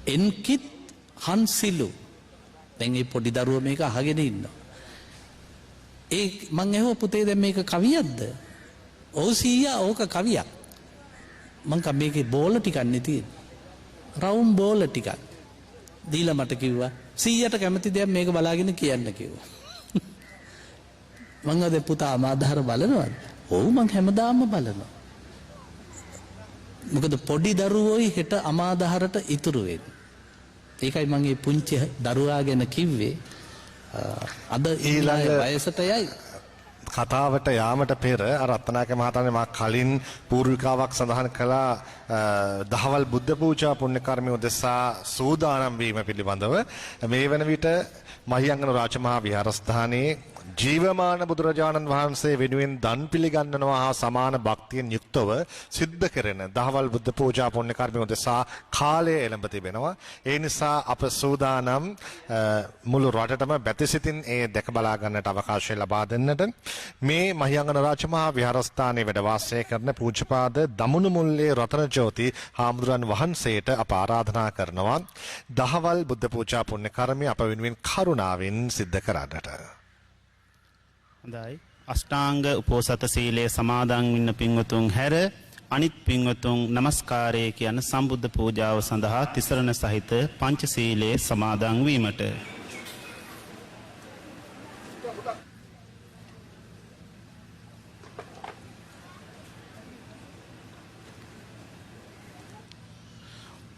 එන්කිත් හන්සිලු. දැන් මේ පොඩි දරුවා මේක අහගෙන ඉන්නවා. ඒ මං ඇහුවා පුතේ දැන් මේක කවියක්ද? ඔව් සීයා ඕක කවියක්. මං කා මේකේ බෝල ටිකක් නේ තියෙන්නේ. රවුම් බෝල ටිකක්. දීලා මට කිව්වා සීයාට කැමති දෙයක් මේක බලාගෙන කියන්න කිව්වා. මං අද පුතා අමාදාර බලනවද? ඔව් මං හැමදාම බලනවා. මොකද පොඩි දරුවෝයි හෙට අමාදාරට ඉතුරු වෙන්නේ. ඒකයි මං මේ පුංචි දරුවා ගැන කිව්වේ. අද ඊළඟ වයසට යයි. කතාවට යාමට පෙර රත්නායක මහතානේ මා කලින් පූර්විකාවක් සඳහන් කළා දහවල් බුද්ධ පූජා පුණ්‍ය කර්මය උදෙසා සූදානම් වීම පිළිබඳව. මේ වන විට මහියංගන රාජමහා විහාරස්ථානයේ ජීවමාන බුදුරජාණන් වහන්සේ වෙනුවෙන් දන් පිළිගන්නනවා හා සමාන භක්තියෙන් යුක්තව සිද්ධ කෙරෙන දහවල් බුද්ධ පූජා පුණ්‍ය කර්මය උදෙසා කාලය එළඹ තිබෙනවා. ඒ නිසා අප සූදානම් මුළු රටටම බැතිසිතින් ඒ දැක බලා ගන්නට අවකාශය ලබා දෙන්නට මේ මහියංගන රාජමහා විහාරස්ථානයේ වැඩ වාසය කරන පූජ්‍යපාද දමුණුමුල්ලේ රතනජෝති හාමුදුරන් වහන්සේට අප ආරාධනා කරනවා දහවල් බුද්ධ පූජා පුණ්‍ය කර්මය අප වෙනුවෙන් කරුණාවෙන් සිද්ධ කරන්නට. හොඳයි. අෂ්ටාංග උපෝසත සීලය සමාදන් වෙන්න පින්වතුන් හැර අනිත් පින්වතුන් নমස්කාරය කියන සම්බුද්ධ පූජාව සඳහා තිසරණ සහිත පංචශීලයේ සමාදන් වීමට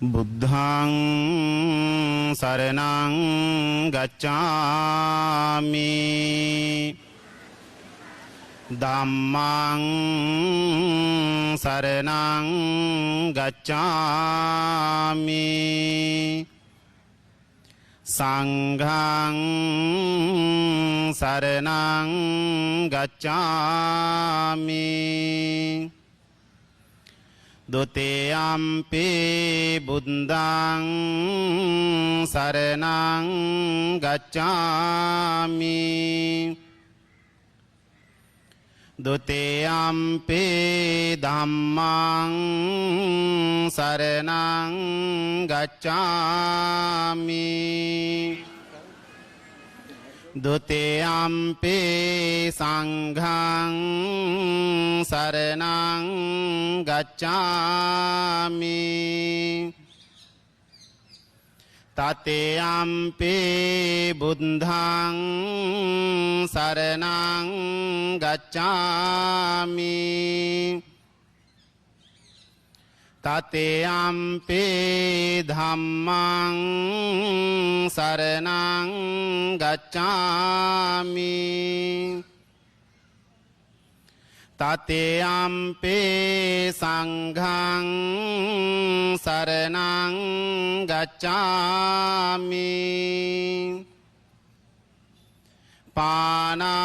බුද්ධං සරණං ගච්ඡාමි ධම්මං සරණං ගච්ඡාමි සංඝං සරණං ගච්ඡාමි ဒုတိယံ පි බුද්ධං සරණං ගච්ඡාමි ဒုတိယံ පි ධම්මං සරණං ගච්ඡාමි ဒုတိယံ පි සංඝං සරණං ගච්ඡාමි တတိယံ පි බුද්ධං සරණං ගච්ඡාමි တတိယံ පි ධම්මං සරණං ගච්ඡාමි တတိယံ පි සංඝං සරණං ගච්ඡාමි ပါဏာ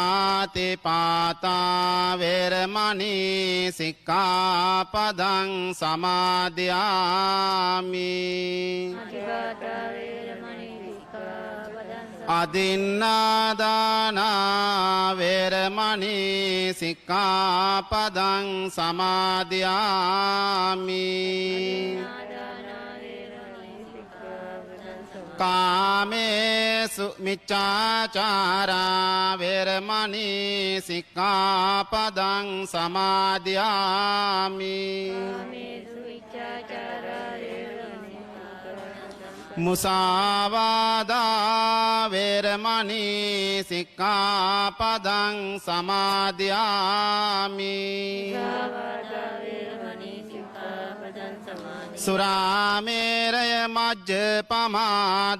တိပါတာဝေရမဏိစိក្ខាပဒံသမာဒယာမိ အဒိန္နာဒါနာဝေရမဏိစိក្ខាပဒံသမာဒယာမိ ကာမေစုမိစ္ဆာจาราเวรมณีสิกขาปดังสมาธิยามิมุสาวาดาเวรมณีสิกขาปดังสมาธิยามิ สุราเมรยมัจจปมา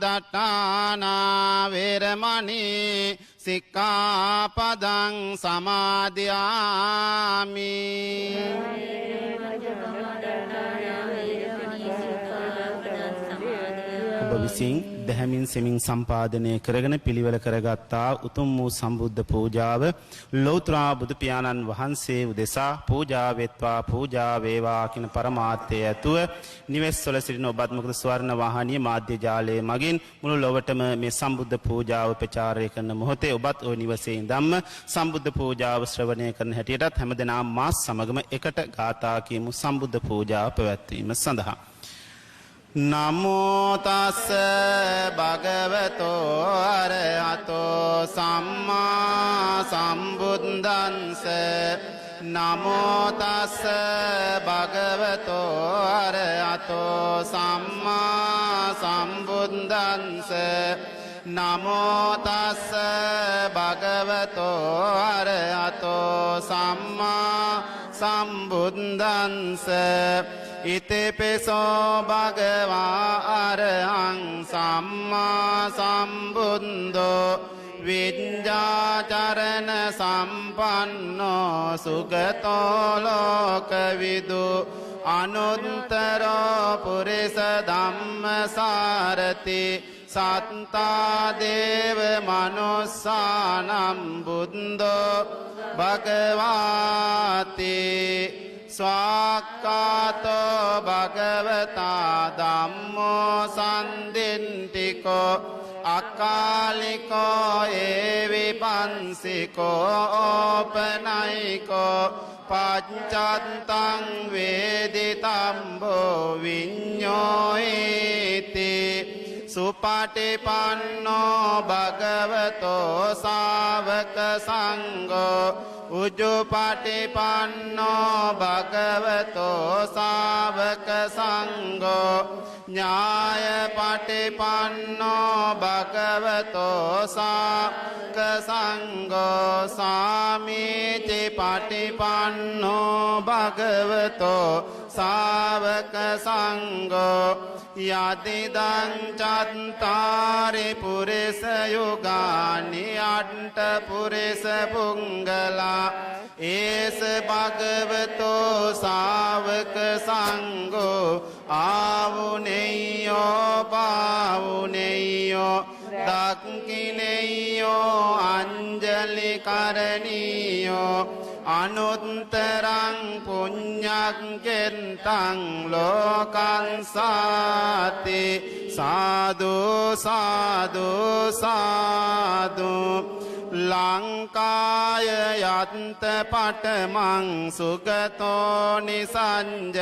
ดัตตานาเวรมณีสิกขาปดังสมาธิยามิ ඔබ විසින් දැහැමින් සෙමින් සම්පාදනය කරගෙන පිළිවෙල කරගත්තා උතුම් වූ සම්බුද්ධ පූජාව ලෞතර බුදු පියාණන් වහන්සේ උදෙසා පූජා වෙත්වා පූජා වේවා කියන පරමාර්ථය ඇතුව නිවෙස්වල සිටින ඔබත් මොකද ස්වර්ණ වාහනීය මාධ්‍ය ජාලයේ මගින් මුළු ලොවටම මේ සම්බුද්ධ පූජාව ප්‍රචාරය කරන මොහොතේ ඔබත් ওই නිවසේ ඉඳන්ම සම්බුද්ධ පූජාව ශ්‍රවණය කරන හැටියටත් හැමදෙනාම මාස් සමගම එකට ගාථා කියමු සම්බුද්ධ පූජාව පැවැත්වීම සඳහා නමෝ තස්ස භගවතෝ අරහතෝ සම්මා සම්බුද්දන්ස නමෝ තස්ස භගවතෝ අරහතෝ සම්මා සම්බුද්දන්ස නමෝ තස්ස භගවතෝ අරහතෝ සම්මා සම්බුද්දන්ස ඉතිපිසෝ භගවා අරහං සම්මා සම්බුද්ධෝ විඤ්ඤාචරණ සම්පන්නෝ සුගතෝ ලෝකවිදු අනුත්තරෝ පුරිස ධම්මසාරති සත්තා දේව මනුස්සානම් බුද්ධෝ භගවාති ස්වාක්ඛාතෝ භගවතා ධම්මෝ සම්දින්තිකෝ අකාලිකෝ ඒවිපන්සිකෝ ඕපනයිකෝ පච්චත්තං වේදිතම්බෝ විඤ්ඤෝයිති සුපටිපන්නෝ භගවතෝ ශාවක සංඝෝ උජුපටිපන්නෝ භගවතෝ ශාවක සංඝෝ ඥායපටිපන්නෝ භගවතෝ ශාවක සංඝෝ සාමීචි පටිපන්නෝ භගවතෝ ශාවක සංඝෝ යදිදං චත්තාරි පුරිස යුගානි අට්ඨ පුරිස පුංගලා ඒස භගවතෝ ශාවක සංඝෝ ආවුනේයෝ පාවුනේයෝ දක්ඛිනේයෝ අංජලි කරණීයෝ අනුත්තරං පුඤ්ඤං කෙන්තං ලෝකං සාති සාදු සාදු සාදු ලංකාය යන්ත පටමං සුගතෝ නිසංජ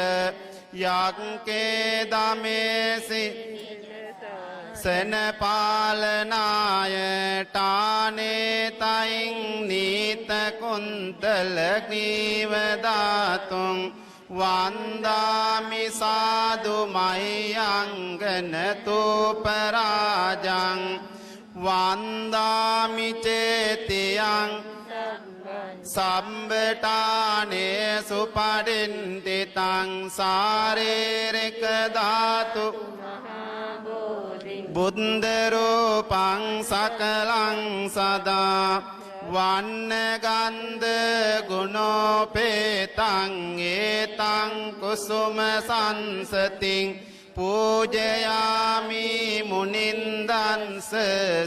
යක්කේ දමේසි සනපාලනාය ටානේතයින් නීත කුන්තල නීවදාතුන් වන්දාමි සාදු මහියංගන තූපරාජං වන්දාමි චේතියං සම්බටානේ සුපඩින්තිතං සාරේරික ධාතු බුද්ධරූපං සකලං සදා වන්නගන්ධ ගුණෝපේතං ඒතං කුසුම සංසතින් පූජයාමි මුනින්දන්ස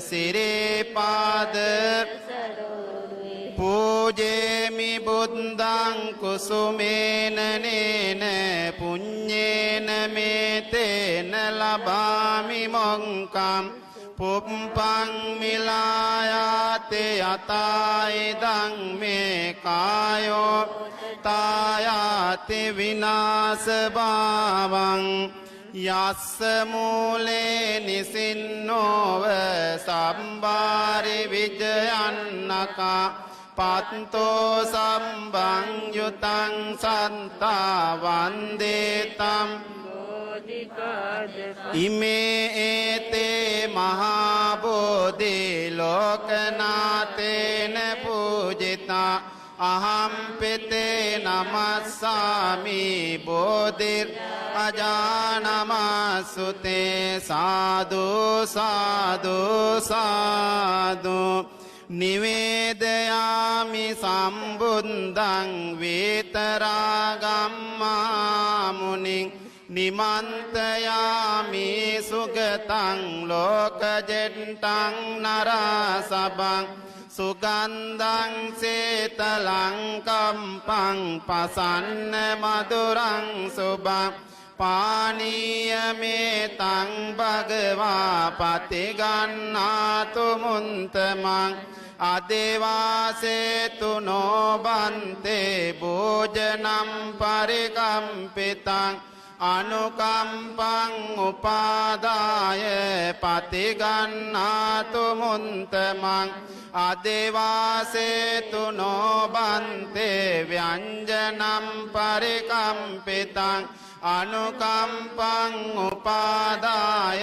සිරිපාද පූජේමි බුද්ධං කුසුමේන නේන පුඤ්ඤේන මේතේන ලබාමි මොංකම් පුප්පං මිලායාතේ යතයිදං මේ කායෝ තායාති විනාශ භාවං යස්ස මූලේ නිසින්නෝව සම්බාරි විජයන්නකා පත්තෝ සම්බං යුතං සන්තා වන්දේතම් ඉමේ ඒතේ මහා බෝධි ලෝකනාතේන පූජිතා අහම් පිතේ නමස්සාමි බෝධිර් අජානමසුතේ සාදු සාදු සාදු නිවේදයාමි සම්බුද්ධං වේතරාගම්මාමුනින් නිමන්තයාමි සුගතං ලෝකජෙට්ටං නරසබං සුගන්ධං සේතලං කම්පං පසන්න මధుරං සුභං පානීයමේතං භගවා පතිගන්නාතු මුන්තමං අදේවාසේතු නොබන්තේ භෝජනම් පරිකම්පිතං අනුකම්පං උපාදාය පතිගන්නාතු මුන්තමං අදේවාසේතු නොබන්තේ ව්‍යංජනම් පරිකම්පිතං අනුකම්පං උපාදාය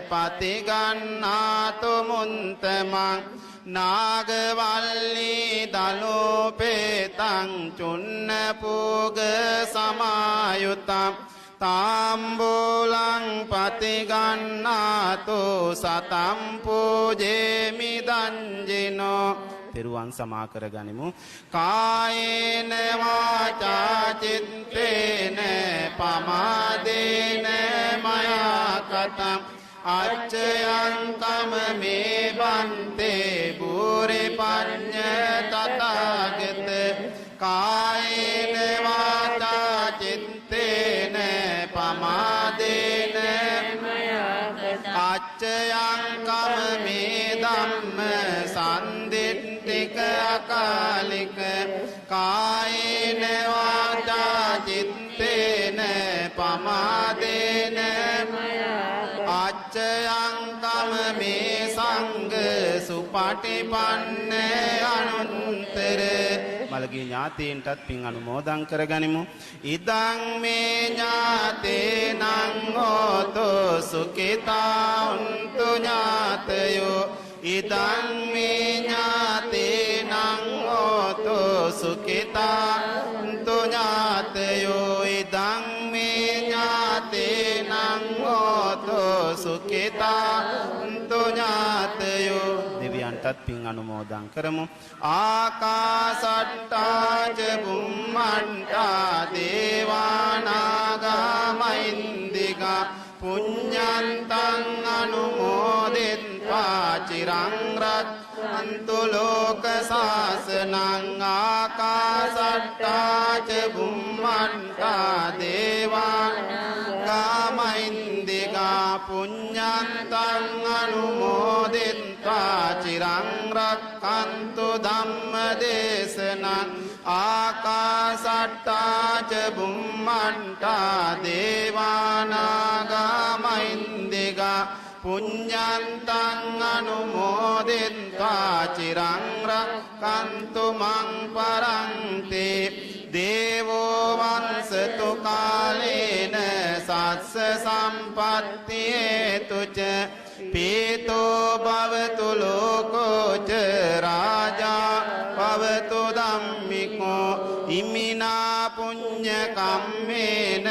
පතිගන්නාතු මුන්තමං නාගවල්ලී දලෝපේතං චුන්න පූග සමායුතං තාම්බූලං පතිගන්නාතු සතම් පූජේමි දංජිනෝ තෙරුවන් සමා කර ගනිමු. කායේන වාචා චිත්තේන පමාදේන මයා කතං අච්චයං කම මේ බන්තේ බුරි පඤ්ඤ තථාගත කායේන වාචා චිත්තේන පමාදේන අච්චයං කම මේ ධම්ම සම්දිට්ඨික අකාලික කායේන වාචා චිත්තේන පමාදේන අච්චයං කම මේ සංඝ සුපටිපන්න අනුත්තර මළගිය ඥාතීන්ටත් පින් අනුමෝදන් කරගනිමු. ඉදං මේ ඥාතේනං හෝතෝ සුඛිතා උන්තු ඥාතයෝ ඉදං මේ ඥාතේනං හෝතෝ සුඛිතා උන්තු ඥාතයෝ ඉදං මේ ඥාතේනං හෝතෝ සුඛිතා උන්තු ඥාතයෝ දෙවියන්ටත් පින් අනුමෝදන් කරමු. ආකාසට්ටා ච බුම්මණ්ඩා දේවානාගා මහින්దికා පුඤ්ඤන්තං අනුමෝදිත්වා චිරං රක්ඛන්තු ලෝක සාසනං ආකාසට්ටා ච බුම්මණ්ඩා දේවානාගා මහින්దికා පුඤ්ඤන්තං අනුමෝදිත්වා චිරං රක්ඛන්තු ධම්ම දේශනං ආකාසට්ටා ච බුම්මණ්ඩා දේවානාගා මහින්దికා පුඤ්ඤන්තං අනුමෝදිත්වා චිරං රක්ඛන්තු මං පරන්ති දේවෝ වංසතු කාලේන සස්ස සම්පත්ති හේතුච පීතෝ භවතු ලෝකෝ ච රාජා භවතු ධම්මිකෝ ඉමිනා පුඤ්ඤ කම්මේන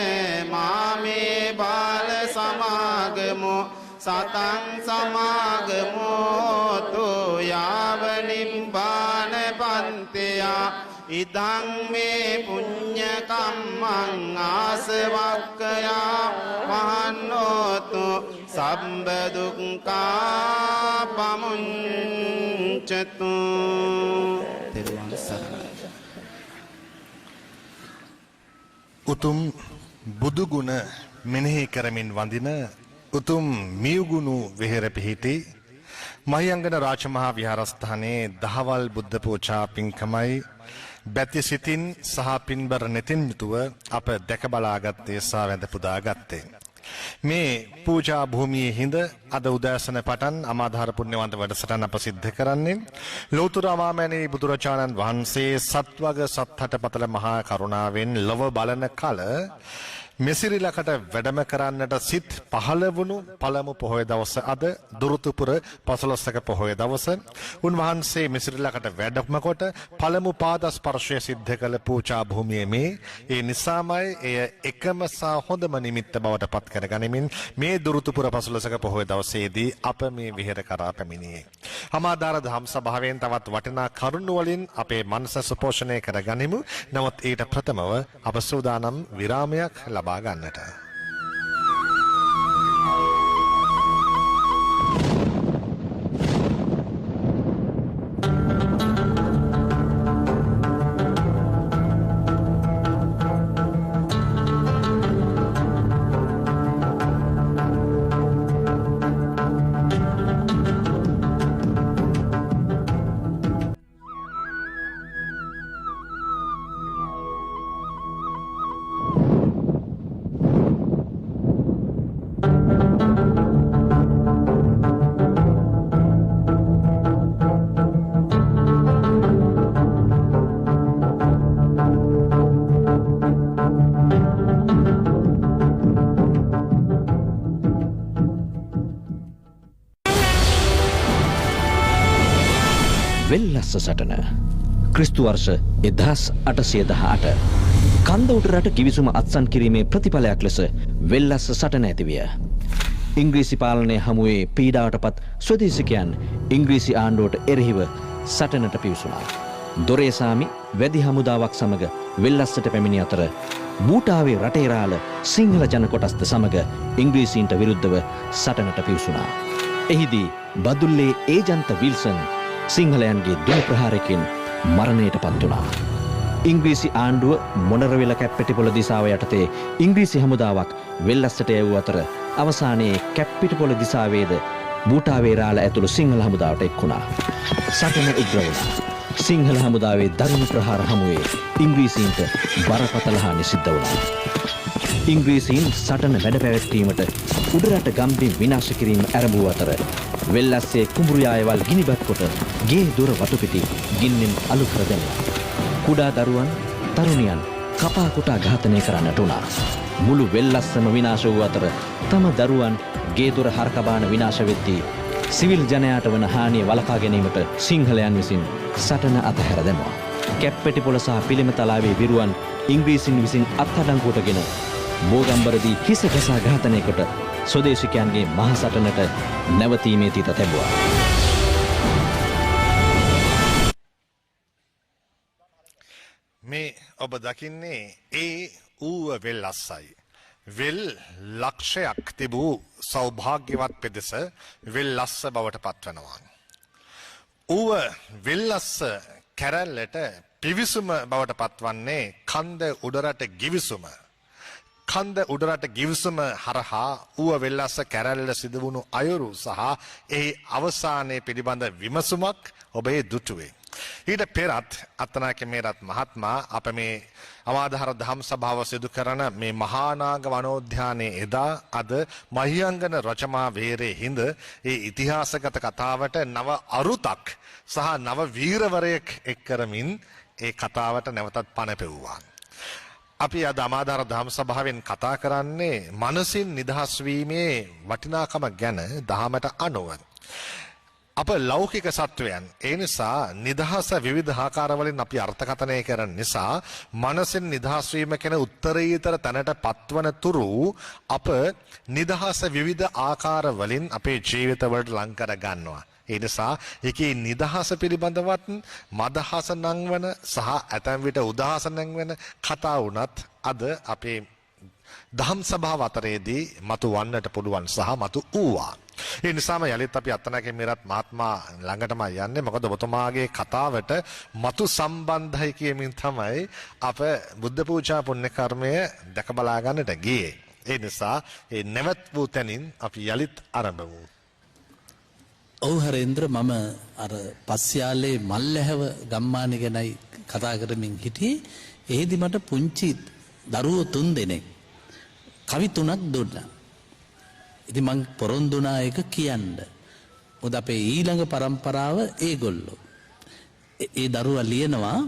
මාමේ බාල සමාගමෝ සතං සමාගමෝ තෝ යාව නිබ්බාන පන්තියා ඉදං මේ පුඤ්ඤ කම්මං ආසවක්ඛයා මහන්නෝතු සම්බ දුක්ඛා පමුඤ්චතු තෙරුවන් සරණයි. උතුම් බුදු ගුණ මෙනෙහි කරමින් වඳින උතුම් මියුගුණු වෙහෙර පිහිටි මහියංගන රාජමහා විහාරස්ථානයේ දහවල් බුද්ධ පූජා පින්කමයි බැති සිතින් සහ පින්බර නෙතින් යුතුව අප දැක බලාගත්තේ සා වැඳ පුදාගත්තේ. මේ පූජා භූමියේ හිඳ අද උදෑසන පටන් අමාධාර පුණ්‍යවන්ත වැඩසටහන අප සිද්ධ කරන්නේ ලෞතර අමාමෑණී බුදුරජාණන් වහන්සේ සත්වග සත්හට පතල මහා කරුණාවෙන් ලොව බලන කල මෙසිරිලකට වැඩම කරන්නට සිත් පහළ වුණු පළමු පොහොය දවස අද දුරුතුපුර 15ක පොහොය දවස උන්වහන්සේ මෙසිරිලකට වැඩම කොට පළමු පාද ස්පර්ශය සිද්ධ කළ පූජා භූමියේ මේ ඒ නිසාමයි එය එකම සහ හොඳම නිමිත්ත බවට පත් කරගනිමින් මේ දුරුතුපුර 15ක පොහොය දවසේදී අප මේ විහෙර කරා පැමිණියේ. අමාදාර ධම් සභාවෙන් තවත් වටිනා කරුණු වලින් අපේ මනස සුපෝෂණය කරගනිමු. නමුත් ඊට ප්‍රථමව අප සූදානම් විරාමයක් ලබා ගන්නට. වෙල්ලස්ස සටන ක්‍රිස්තු වර්ෂ 1818 කන්ද උඩ රට කිවිසුම අත්සන් කිරීමේ ප්‍රතිඵලයක් ලෙස වෙල්ලස්ස සටන ඇතිවිය. ඉංග්‍රීසි පාලනය හමුවේ පීඩාවටපත් ස්වදේශිකයන් ඉංග්‍රීසි ආණ්ඩුවට එරෙහිව සටනට පිවිසුණා. දොරේසාමි වැඩි හමුදාවක් සමග වෙල්ලස්සට පැමිණි අතර බූටාවේ රටේරාල සිංහල ජන කොටස්ද සමග ඉංග්‍රීසීන්ට විරුද්ධව සටනට පිවිසුණා. එහිදී බදුල්ලේ ඒජන්ත විල්සන් සිංහලයන්ගේ දුර ප්‍රහාරයකින් මරණයට පත් වුණා. ඉංග්‍රීසි ආණ්ඩුව මොනරවිල කැප්පෙටිපොළ දිසාව යටතේ ඉංග්‍රීසි හමුදාවක් වෙල්ලස්සට යවූ අතර අවසානයේ කැප්පෙටිපොළ දිසාවේද බූටාවේ රාළ ඇතුළු සිංහල හමුදාවට එක්වුණා. සටන උග්‍ර වුණා. සිංහල හමුදාවේ දරුණු ප්‍රහාර හමුවේ ඉංග්‍රීසීන්ට බරපතල හානි සිද්ධ වුණා. ඉංග්‍රීසීන් සටන වැඩ පැවැත්වීමට උඩරට ගම්බිම් විනාශ කිරීම ආරම්භ අතර වෙල්ලස්සේ කුඹුරියායවල් ගිනිබත් කොට ගේ දොර වටපිටි ගින්නෙන් අලු කර දැම්මා. කුඩා දරුවන් තරුණියන් කපා කොටා ඝාතනය කරන්නට වුණා. මුළු වෙල්ලස්සම විනාශ වූ අතර තම දරුවන් ගේ දොර හරකබාන විනාශ වෙද්දී සිවිල් ජනයාට වන හානිය වළකා ගැනීමට සිංහලයන් විසින් සටන අතහැර දැමුවා. කැප්පෙටිපොළ සහ පිළිමතලාවේ විරුවන් ඉංග්‍රීසින් විසින් අත්අඩංගුවටගෙන බෝගම්බරදී හිස ගසා ඝාතනය කොට ස්වදේශිකයන්ගේ මහ සටනට නැවතීමේ තිත තැබුවා. මේ ඔබ දකින්නේ ඒ ඌව වෙල්ලස්සයි. වෙල් ලක්ෂයක් තිබූ සෞභාග්‍යවත් පෙදෙස වෙල්ලස්ස බවට පත්වනවා. ඌව වෙල්ලස්ස කැරැල්ලට පිවිසුම බවට පත්වන්නේ කන්ද උඩරට ගිවිසුම. කන්ද උඩරට ගිවිසුම හරහා ඌව වෙල්ලස්ස කැරැල්ල සිදුවුණු අයුරු සහ එහි අවසානයේ පිළිබඳ විමසුමක් ඔබේ දුටුවේ. ඊට පෙරත් අත්තනායක මේරත් මහත්මයා අප මේ අමාදහර දහම් සභාව සිදු කරන මේ මහානාග වනෝද්‍යානයේ එදා අද මහියංගන රචමා වේරේ හිඳ ඒ ඉතිහාසගත කතාවට නව අරුතක් සහ නව වීරවරයෙක් එක් කරමින් ඒ කතාවට නැවතත් පණ පෙව්වා. අපි අද අමාදහර දහම් සභාවෙන් කතා කරන්නේ මනසින් නිදහස් වීමේ වටිනාකම ගැන දහමට අනුව. අප ලෞකික සත්වයන් ඒ නිසා නිදහස විවිධ ආකාරවලින් අපි අර්ථකථනය කරන නිසා මනසින් නිදහස් වීම කියන උත්තරීතර තැනට පත්වන තුරු අප නිදහස විවිධ ආකාරවලින් අපේ ජීවිතවලට ලං කර ගන්නවා. ඒ නිසා ඒකේ නිදහස පිළිබඳවත් මදහස නංවන සහ ඇතැම් විට උදාහස නංවන කතා වුණත් අද අපේ දහම් සභාව අතරේදී මතු වන්නට පුළුවන් සහ මතු වූවා. ඒ නිසාම යලිත් අපි අත්තනායක මේරත් මහත්මයා ළඟටම යන්නේ මොකද ඔබතුමාගේ කතාවට මතු සම්බන්ධයි කියමින් තමයි අප බුද්ධ පූජා පුණ්‍ය කර්මය දැක බලා ගන්නට ගියේ. ඒ නිසා ඒ නැවත් වූ තැනින් අපි යලිත් ආරම්භ වූ. ඔව් හරේන්ද්‍ර මම අර පස්යාලේ මල්ලැහැව ගම්මාන ගැනයි කතා කරමින් හිටියේ. එහෙදි මට පුංචි දරුවෝ 3 දෙනෙක් කවි 3ක් දුන්නා. ඉතින් මං පොරොන්දුනා එක කියන්න. මොකද අපේ ඊළඟ પરම්පරාව ඒගොල්ලෝ. ඒ දරුවා ලියනවා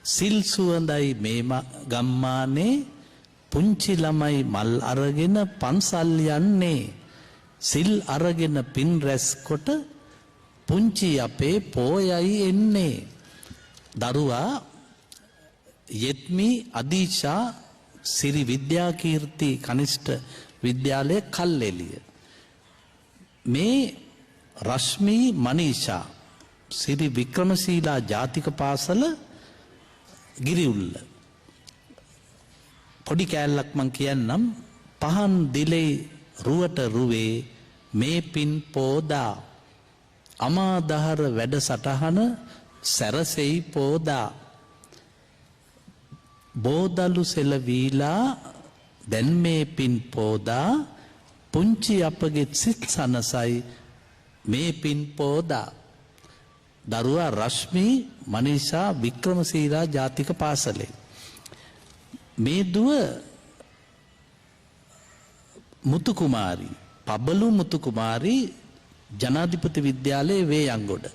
සිල් සුවඳයි මේ ගම්මානේ පුංචි ළමයි මල් අරගෙන පන්සල් යන්නේ. සිල් අරගෙන පින් රැස් කොට පුංචි අපේ පෝයයි එන්නේ. දරුවා යෙත්මි අදීෂා සිරි විද්‍යාකීර්ති කනිෂ්ඨ විද්‍යාලය කල්ලෙලිය. මේ රශ්මී මනීෂා සිරි වික්‍රමශීලා ජාතික පාසල ගිරිඋල්ල. පොඩි කෑල්ලක් මං කියන්නම්. පහන් දිලේ රුවට රුවේ මේ පින් පෝදා අමාදහර වැඩසටහන සැරසෙයි පෝදා බෝදලු සෙලවීලා දැන් මේ පින් පෝදා පුංචි අපගේ සිත් සනසයි මේ පින් පෝදා. දරුවා රශ්මී මනීෂා වික්‍රමශීලා ජාතික පාසලේ. මේ දුව මුතු කුමාරි පබලු මුතු කුමාරි ජනාධිපති විද්‍යාලයේ වේයන්ගොඩ.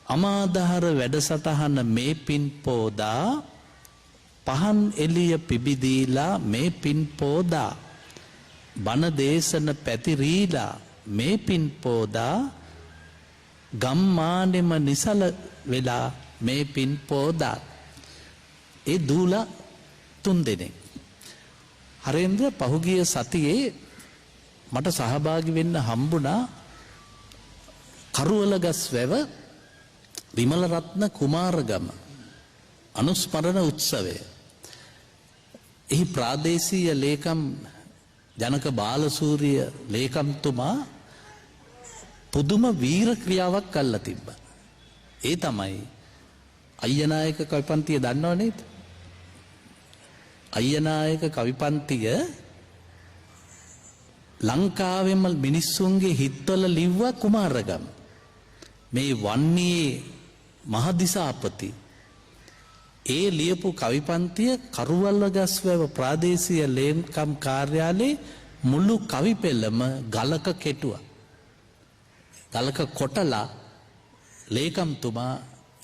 අමාදහර වැඩසටහන මේ පින් පෝදා පහන් එළිය පිබිදීලා මේ පින් පෝදා බණ දේශන පැතිරීලා මේ පින් පෝදා ගම්මානෙම නිසල වෙලා මේ පින් පෝදා. ඒ දූලා 3 දෙනෙක්. හරේන්ද්‍ර පහුගිය සතියේ මට සහභාගී වෙන්න හම්බුණා කරුවලගස් වැව විමලරත්න කුමාරගම අනුස්මරණ උත්සවය. එහි ප්‍රාදේශීය ලේකම් ජනක බාලසූරිය ලේකම්තුමා පුදුම වීර ක්‍රියාවක් කළා තිබ්බා. ඒ තමයි අයියනායක කවිපන්තිය දන්නව නේද? අයියනායක කවිපන්තිය ලංකාවෙම මිනිස්සුන්ගේ හිත්වල ලිව්වා කුමාරගම. මේ වන්නේ මහදිසාපති ඒ ලියපු කවිපන්තිය කරුවල්වගස්වැව ප්‍රාදේශීය ලේකම් කාර්යාලයේ මුළු කවි පෙළම ගලක කෙටුවා. ගලක කොටලා ලේකම්තුමා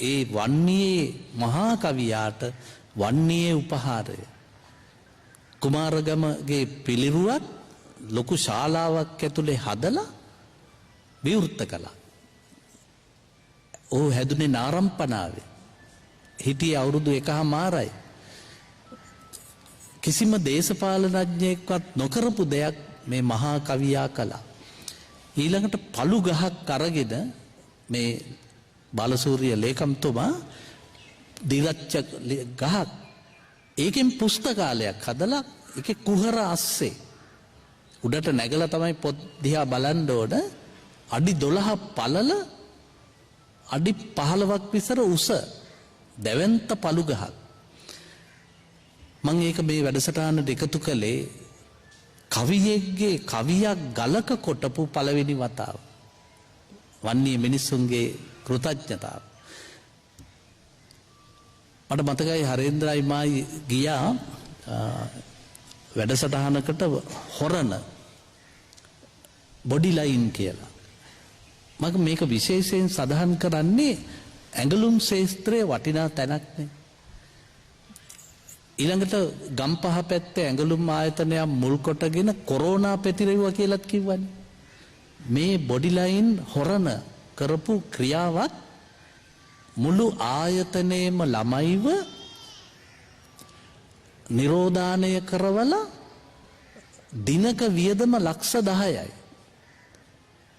ඒ වන්නේ මහා කවියාට වන්නේ උපහාරය කුමාරගමගේ පිළිරුවක් ලොකු ශාලාවක් ඇතුලේ හදලා විවෘත කළා. ඔහු හැදුනේ නාරම්පනාවේ. හිටියේ අවුරුදු 1මාරයි. කිසිම දේශපාලනඥයෙක්වත් නොකරපු දෙයක් මේ මහා කවියා කළා. ඊළඟට පළු ගහක් අරගෙන මේ බාලසූරිය ලේකම්තුමා දිලච්ච ගහක් ඒකෙන් පුස්තකාලයක් හදලා ඒකේ කුහර අස්සේ උඩට නැගලා තමයි පොත් දිහා බලන්න ඕන. අඩි 12 පළල අඩි 15ක් විතර උස දැවැන්ත පළු ගහක්. මම ඒක මේ වැඩසටහනට එකතු කළේ කවියෙක්ගේ කවියක් ගලක කොටපු පළවෙනි වතාව. වන්නේ මිනිස්සුන්ගේ කෘතඥතාව. මට මතකයි හරේන්ද්‍රයි මායි ගියා වැඩසටහනකට හොරණ බොඩි ලයින් කියලා. මම මේක විශේෂයෙන් සඳහන් කරන්නේ ඇඟලුම් ශාස්ත්‍රයේ වටිනා තැනක් නේ. ඊළඟට ගම්පහ පැත්තේ ඇඟලුම් ආයතනය මුල් කොටගෙන කොරෝනා පැතිරෙව්වා කියලාත් කිව්වනේ. මේ බොඩි ලයින් හොරණ කරපු ක්‍රියාවත් මුළු ආයතනයේම ළමයිව නිරෝධානය කරවලා දිනක වියදම ලක්ෂ 10යි.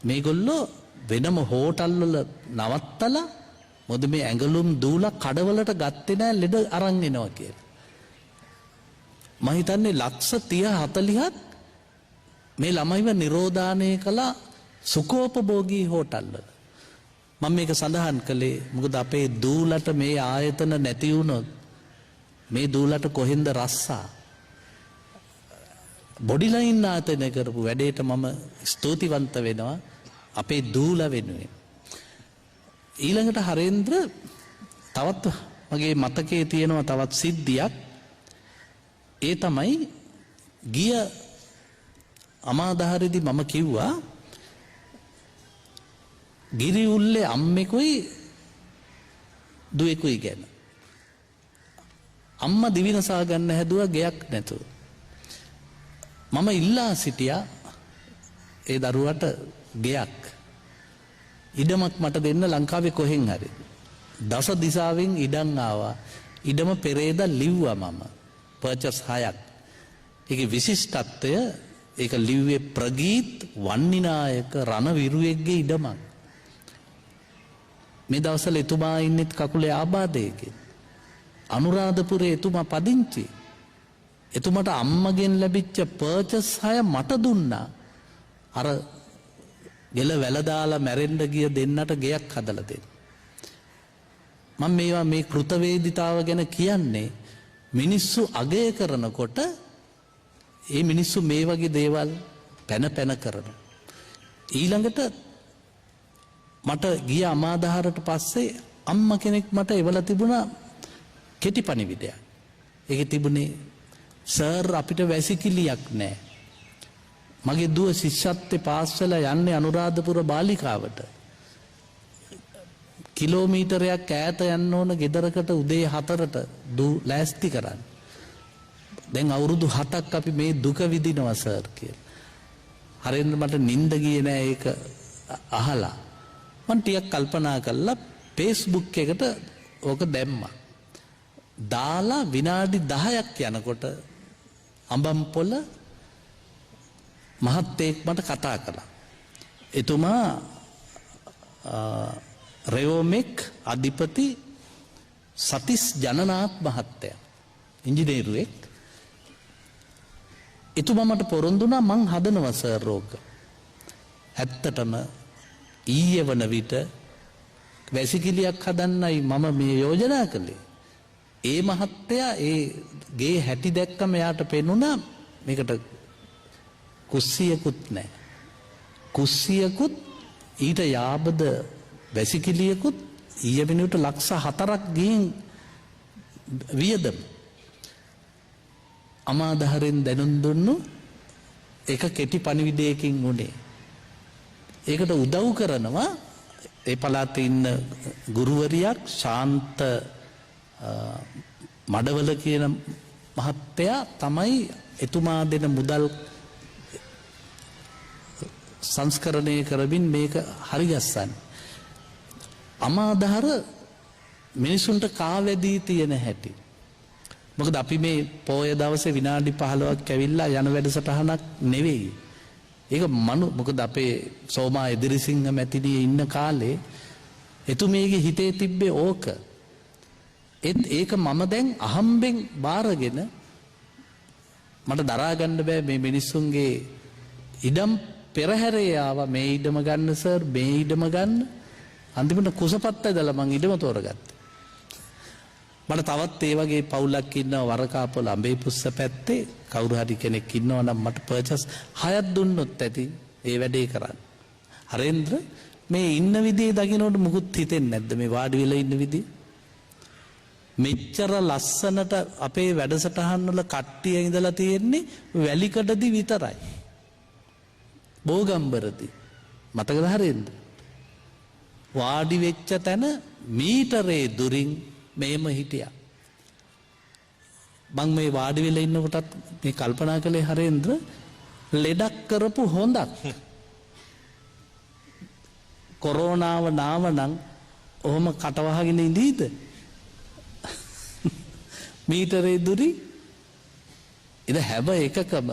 මේගොල්ලෝ වෙනම හෝටල් වල නවත්තලා මොකද මේ ඇඟලුම් දූලා කඩවලට ගත්තේ නැහැ ලෙඩ අරන් එනවා කියලා. මම හිතන්නේ ලක්ෂ 30 40ක් මේ ළමයිව නිරෝධානය කළා සුඛෝපභෝගී හෝටල් වල. මම මේක සඳහන් කළේ මොකද අපේ දූලට මේ ආයතන නැති වුණොත් මේ දූලට කොහෙන්ද රස්සා. බොඩි ලයින් ආයතන කරපු වැඩේට මම ස්තුතිවන්ත වෙනවා අපේ දූල වෙනුවෙන්. ඊළඟට හරේන්ද්‍ර තවත් මගේ මතකයේ තියෙනවා තවත් සිද්ධියක්. ඒ තමයි ගිය අමාදහරේදී මම කිව්වා ගිරි උල්ලේ අම්මෙකුයි දුවෙකුයි ගැන. අම්මා දිවිනසා ගන්න හැදුවා ගෙයක් නැතුව. මම ඉල්ලා සිටියා ඒ දරුවට ගෙයක්. ඉඩමක් මට දෙන්න ලංකාවේ කොහෙන් හරි. දස දිසාවෙන් ඉඩම් ආවා. ඉඩම පෙරේදා ලිව්වා මම. පර්චස් 6ක්. ඒකේ විශිෂ්ටත්වය ඒක ලිව්වේ ප්‍රගීත් වන්නිනායක රණවිරුවෙක්ගේ ඉඩමක්. මේ දවස්වල එතුමා ඉන්නෙත් කකුලේ ආබාධයකින්. අනුරාධපුරේ එතුමා පදිංචි. එතුමාට අම්මගෙන් ලැබිච්ච පර්චස් 6 මට දුන්නා. අර ගෙල වැල දාලා මැරෙන්න ගිය දෙන්නට ගෙයක් හදලා දෙන්න. මම මේවා මේ කෘතවේදිතාව ගැන කියන්නේ මිනිස්සු අගය කරනකොට ඒ මිනිස්සු මේ වගේ දේවල් පැන කරනවා. ඊළඟට මට ගිය අමාදහරට පස්සේ අම්මා කෙනෙක් මට එවලා තිබුණා කෙටි පණිවිඩයක්. ඒකේ තිබුණේ සර් අපිට වැසිකිළියක් නැහැ. මගේ දුව ශිෂ්‍යත්වේ පාස් වෙලා යන්නේ අනුරාධපුර බාලිකාවට. කිලෝමීටරයක් ඈත යන්න ඕන ගෙදරකට උදේ 4ට දූ ලෑස්ති කරන්න. දැන් අවුරුදු 7ක් අපි මේ දුක විඳිනවා සර් කියලා. හරියට මට නිින්ද ගියේ නෑ ඒක අහලා. මම ටිකක් කල්පනා කළා Facebook එකට ඕක දැම්මා. දාලා විනාඩි 10ක් යනකොට අඹම්පොළ මහත්තයෙක් මට කතා කළා. එතුමා රෙයෝමෙක් අධිපති සතිස් ජනනාත් මහත්තයා ඉංජිනේරුවෙක්. එතුමා මට පොරොන්දු වුණා මං හදනවා සර් රෝග. ඇත්තටම ඊයේ වන විට වැසිකිළියක් හදන්නයි මම මේ යෝජනා කළේ. ඒ මහත්තයා ඒ ගේ හැටි දැක්කම එයාට පෙනුණා මේකට කුස්සියකුත් නැහැ. කුස්සියකුත් ඊට යාබද වැසිකිළියකුත් ඊයේ වෙනුවට ලක්ෂ 4ක් ගිහින් වියදම. අමාදහරෙන් දැනුම් දුන්නු එක කෙටි පණිවිඩයකින් උනේ. ඒකට උදව් කරනවා ඒ පළාතේ ඉන්න ගුරුවරියක් ශාන්ත මඩවල කියන මහත්තයා තමයි එතුමා දෙන මුදල් සංස්කරණය කරමින් මේක හරිගස්සන්නේ. අමාදහර මිනිසුන්ට කාවැදී තියෙන හැටි. මොකද අපි මේ පොය දවසේ විනාඩි 15ක් ඇවිල්ලා යන වැඩසටහනක් නෙවෙයි. ඒක මොකද අපේ සෝමා එදිරිසිංහ මැතිණිය ඉන්න කාලේ එතුමියගේ හිතේ තිබ්බේ ඕක. ඒක මම දැන් අහම්බෙන් බාරගෙන මට දරා ගන්න බෑ මේ මිනිස්සුන්ගේ ඉඩම් පෙරහැරේ ආවා මේ ඉඩම ගන්න සර් මේ ඉඩම ගන්න. අන්තිමට කුසපත් ඇදලා මං ඉඩම තෝරගත්තා. මට තවත් ඒ වගේ පවුලක් ඉන්නවා වරකාපොළ අඹේපුස්ස පැත්තේ කවුරු හරි කෙනෙක් ඉන්නවා නම් මට පර්චස් 6ක් දුන්නොත් ඇති ඒ වැඩේ කරන්න. හරේන්ද්‍ර මේ ඉන්න විදිහේ දකින්නට මුකුත් හිතෙන්නේ නැද්ද මේ වාඩි වෙලා ඉන්න විදිහ? මෙච්චර ලස්සනට අපේ වැඩසටහන් වල කට්ටිය ඉඳලා තියෙන්නේ වැලිකඩදි විතරයි. බෝගම්බරදී මතකද හරේන්ද්‍ර? වාඩි වෙච්ච තැන මීටරේ දුරින් මේම හිටියා. මං මේ වාඩි වෙලා ඉන්නකොටත් මේ කල්පනා කළේ හරේන්ද්‍ර ලෙඩක් කරපු හොඳක්. කොරෝනාව නාව නම් ඔහොම කටවහගෙන ඉඳීද? මීටරේ දුරි ඉත හැම එකකම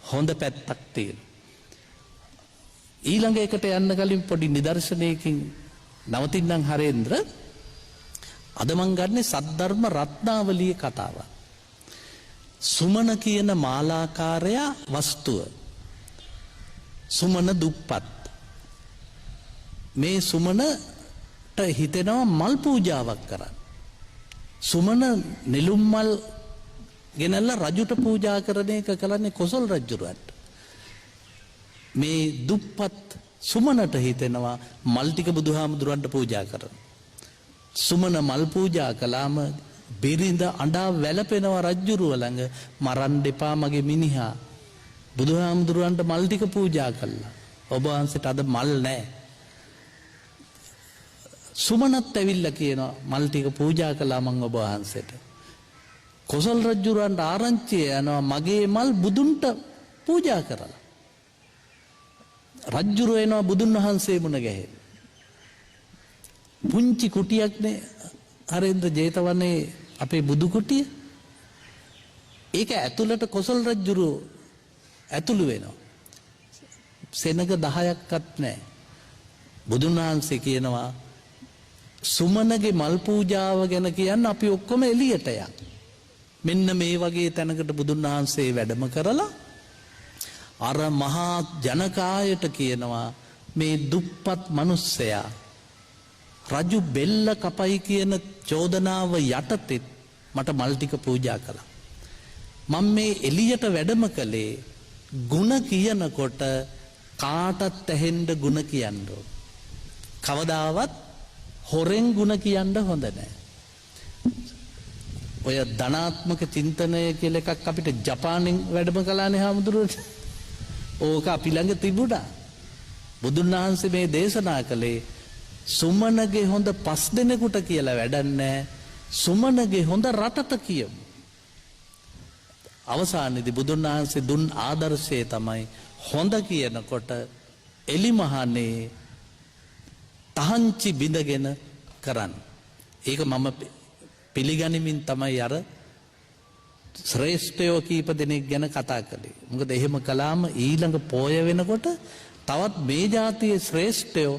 හොඳ පැත්තක් තියෙනවා. ඊළඟ එකට යන්න කලින් පොඩි නිදර්ශනයකින් නවතින්නම් හරේන්ද්‍ර. අද මං ගන්නේ සද්ධර්ම රත්නාවලියේ කතාව. සුමන කියන මාලාකාරයා වස්තුව. සුමන දුප්පත්. මේ සුමනට හිතෙනවා මල් පූජාවක් කරන්න. සුමන නෙළුම් මල් ගෙනල්ලා රජුට පූජා කරන එක කරන්නේ කොසල් රජුරට. මේ දුප්පත් සුමනට හිතෙනවා මල් ටික බුදුහාමුදුරන්ට පූජා කරන්න. සුමන මල් පූජා කළාම බිරිඳ අඬා වැළපෙනවා රජ්ජුරුව ළඟ මරන්න එපා මගේ මිනිහා. බුදුහාමුදුරන්ට මල් ටික පූජා කළා. ඔබ වහන්සේට අද මල් නැහැ. සුමනත් ඇවිල්ලා කියනවා මල් ටික පූජා කළා මං ඔබ වහන්සේට. කොසල් රජ්ජුරන්ට ආරංචිය යනවා මගේ මල් බුදුන්ට පූජා කරලා. රජ්ජුරුව එනවා බුදුන් වහන්සේ මුණ ගැහෙන්න. පුංචි කුටියක්නේ හරේන්ද්‍ර ජේතවනේ අපේ බුදු කුටිය. ඒක ඇතුළට කොසල් රජ්ජුරුව ඇතුළු වෙනවා. සෙනග 10ක්වත් නැහැ. බුදුන් වහන්සේ කියනවා සුමනගේ මල් පූජාව ගැන කියන්න අපි ඔක්කොම එළියට යන්. මෙන්න මේ වගේ තැනකට බුදුන් වහන්සේ වැඩම කරලා අර මහා ජනකායට කියනවා මේ දුප්පත් මිනිස්සයා රජු බෙල්ල කපයි කියන චෝදනාව යටතෙත් මට මල් ටික පූජා කළා. මම මේ එළියට වැඩම කළේ ಗುಣ කියනකොට කාටත් ඇහෙන්න ಗುಣ කියන්න ඕන. කවදාවත් හොරෙන් ಗುಣ කියන්න හොඳ නැහැ. ඔය ධනාත්මක චින්තනය කියලා එකක් අපිට ජපානෙන් වැඩම කළානේ හාමුදුරුවෝ. ඕක අපි ළඟ තිබුණා. බුදුන් වහන්සේ මේ දේශනා කළේ සුමනගේ හොඳ 5 දෙනෙකුට කියලා වැඩක් නැහැ. සුමනගේ හොඳ රටට කියමු. අවසානයේදී බුදුන් වහන්සේ දුන් ආදර්ශය තමයි හොඳ කියනකොට එලිමහනේ තහංචි බිඳගෙන කරන්න. ඒක මම පිළිගනිමින් තමයි අර ශ්‍රේෂ්ඨයෝ කීප දෙනෙක් ගැන කතා කළේ. මොකද එහෙම කළාම ඊළඟ පෝය වෙනකොට තවත් මේ જાතියේ ශ්‍රේෂ්ඨයෝ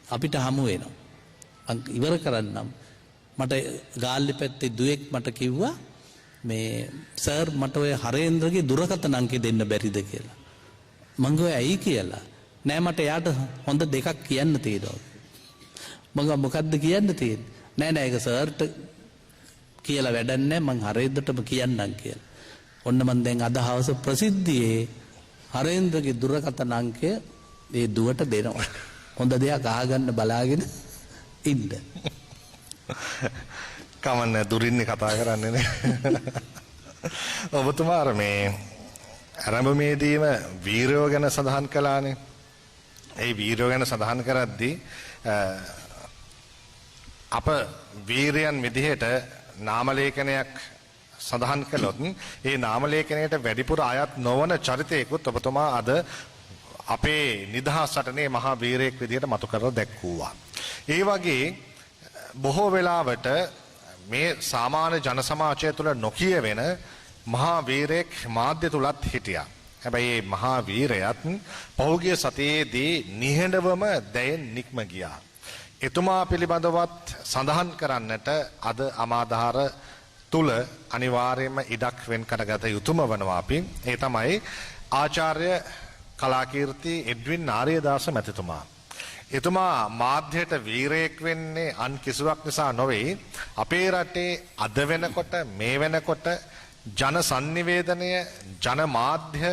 අපිට හමු වෙනවා. ඉවර කරන්නම්. මට ගාල්ලි පැත්තේ දුවෙක් මට කිව්වා මේ සර් මට ඔය හරේන්ද්‍රගේ දුරකථන අංකය දෙන්න බැරිද කියලා. මං ගෝ ඇයි කියලා. නෑ මට එයාට හොඳ දෙකක් කියන්න තියෙනවා. මං මොකද්ද කියන්න තියෙන්නේ? නෑ නෑ ඒක සර්ට කියලා වැඩක් නෑ මං හරේන්ද්‍රටම කියන්නම් කියලා. ඔන්න මං දැන් අද හවස ප්‍රසිද්ධියේ හරේන්ද්‍රගේ දුරකථන අංකය ඒ දුවට දෙනවා. හොඳ දෙයක් අහගන්න බලාගෙන ඉන්න. කමන්නේ දුරින්නේ කතා කරන්නේ නේ. ඔබතුමා මේ ආරම්භයේදීම වීරයෝ ගැන සඳහන් කළානේ. ඒ වීරයෝ ගැන සඳහන් කරද්දී අප වීරයන් විදිහට නාම ලේඛනයක් සඳහන් කළොත් ඒ නාම ලේඛනයට වැඩිපුර අයත් නොවන චරිතයකුත් ඔබතුමා අද අපේ නිදහස් රටේ මහා වීරයෙක් විදිහට මතු කරලා දැක්වුවා. ඒ වගේ බොහෝ වෙලාවට මේ සාමාන්‍ය ජන සමාජය තුළ නොකියවෙන මහා වීරයෙක් මාධ්‍ය තුලත් හිටියා. හැබැයි මේ මහා වීරයත් පෞද්ගලික සතියේදී නිහඬවම දැයෙන් නික්ම ගියා. එතුමා පිළිබඳවත් සඳහන් කරන්නට අද අමාදහර තුල අනිවාර්යයෙන්ම ඉඩක් වෙන් කරගත යුතුම වනවා අපි. ඒ තමයි ආචාර්ය කලාකීර්ති එඩ්වින් ආරියදාස මැතිතුමා. එතුමා මාධ්‍යයට වීරයෙක් වෙන්නේ අන් කිසිවක් නිසා නොවේ. අපේ රටේ අද වෙනකොට මේ වෙනකොට ජන sannivedanaya ජන මාධ්‍ය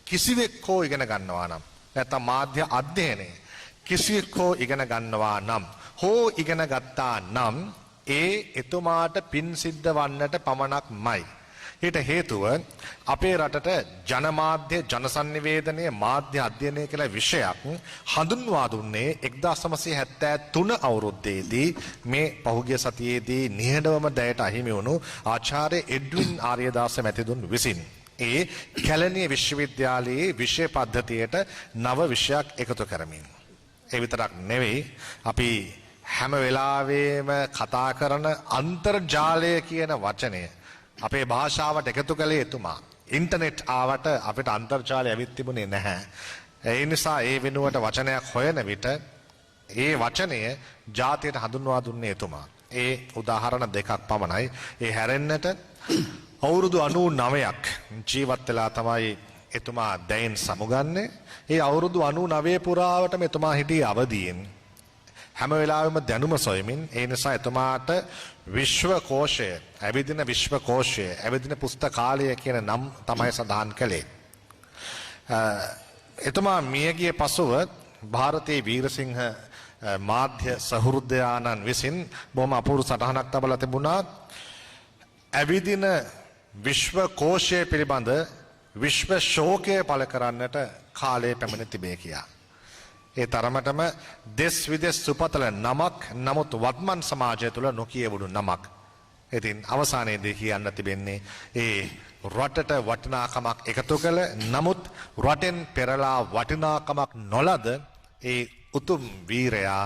කිසිවෙක් හෝ ඉගෙන ගන්නවා නම් නැත්නම් මාධ්‍ය අධ්‍යයනය කිසිවෙක් හෝ ඉගෙන ගන්නවා නම් හෝ ඉගෙන ගත්තා නම් ඒ එතුමාට පින් සිද්ධ වන්නට පමණක්මයි. ඊට හේතුව අපේ රටට ජනමාධ්‍ය ජන sannivedanaya මාධ්‍ය අධ්‍යයනය කියලා විෂයක් හඳුන්වා දුන්නේ 1973 අවුරුද්දේදී මේ පහුගිය සතියේදී නිහඬවම දැයට අහිමි වුණු ආචාර්ය එඩ්වින් ආරියදාස මැතිතුන් විසින් ඒ කැලණිය විශ්වවිද්‍යාලයේ විෂය පද්ධතියට නව විෂයක් එකතු කරමින්. ඒ විතරක් නෙවෙයි අපි හැම වෙලාවෙම කතා කරන අන්තර්ජාලය කියන වචනය අපේ භාෂාවට එකතු කළේ එතුමා. ඉන්ටර්නෙට් ආවට අපිට අන්තර්ජාලය ඇවිත් තිබුණේ නැහැ. ඒ නිසා ඒ වෙනුවට වචනයක් හොයන විට ඒ වචනය ජාතියට හඳුන්වා දුන්නේ එතුමා. ඒ උදාහරණ දෙකක් පමණයි. ඒ හැරෙන්නට අවුරුදු 99ක් ජීවත් වෙලා තමයි එතුමා දැයින් සමුගන්නේ. ඒ අවුරුදු 99 පුරාවටම එතුමා හිටියේ අවදියෙන්. හැම වෙලාවෙම දැනුම සොයමින්. ඒ නිසා එතුමාට විශ්වකෝෂය, ඇවිදින විශ්වකෝෂය, ඇවිදින පුස්තකාලය කියන නම් තමයි සඳහන් කළේ. එතුමා මියගිය පසුව ಭಾರತೀಯ වීරසිංහ මාධ්‍ය සහෘදයාණන් විසින් බොහොම අපූර්ව සටහනක් තබලා තිබුණා. ඇවිදින විශ්වකෝෂය පිළිබඳ විශ්ව ශෝකය පළ කරන්නට කාලය පැමිණ තිබේ කියා. ඒ තරමටම දෙස් විදෙස් සුපතල නමක්, නමුත් වත්මන් සමාජය තුළ නොකියවුණු නමක්. ඉතින් අවසානයේදී කියන්න තිබෙන්නේ ඒ රටට වටිනාකමක් එකතු කළ නමුත් රටෙන් පෙරලා වටිනාකමක් නොලද ඒ උතුම් වීරයා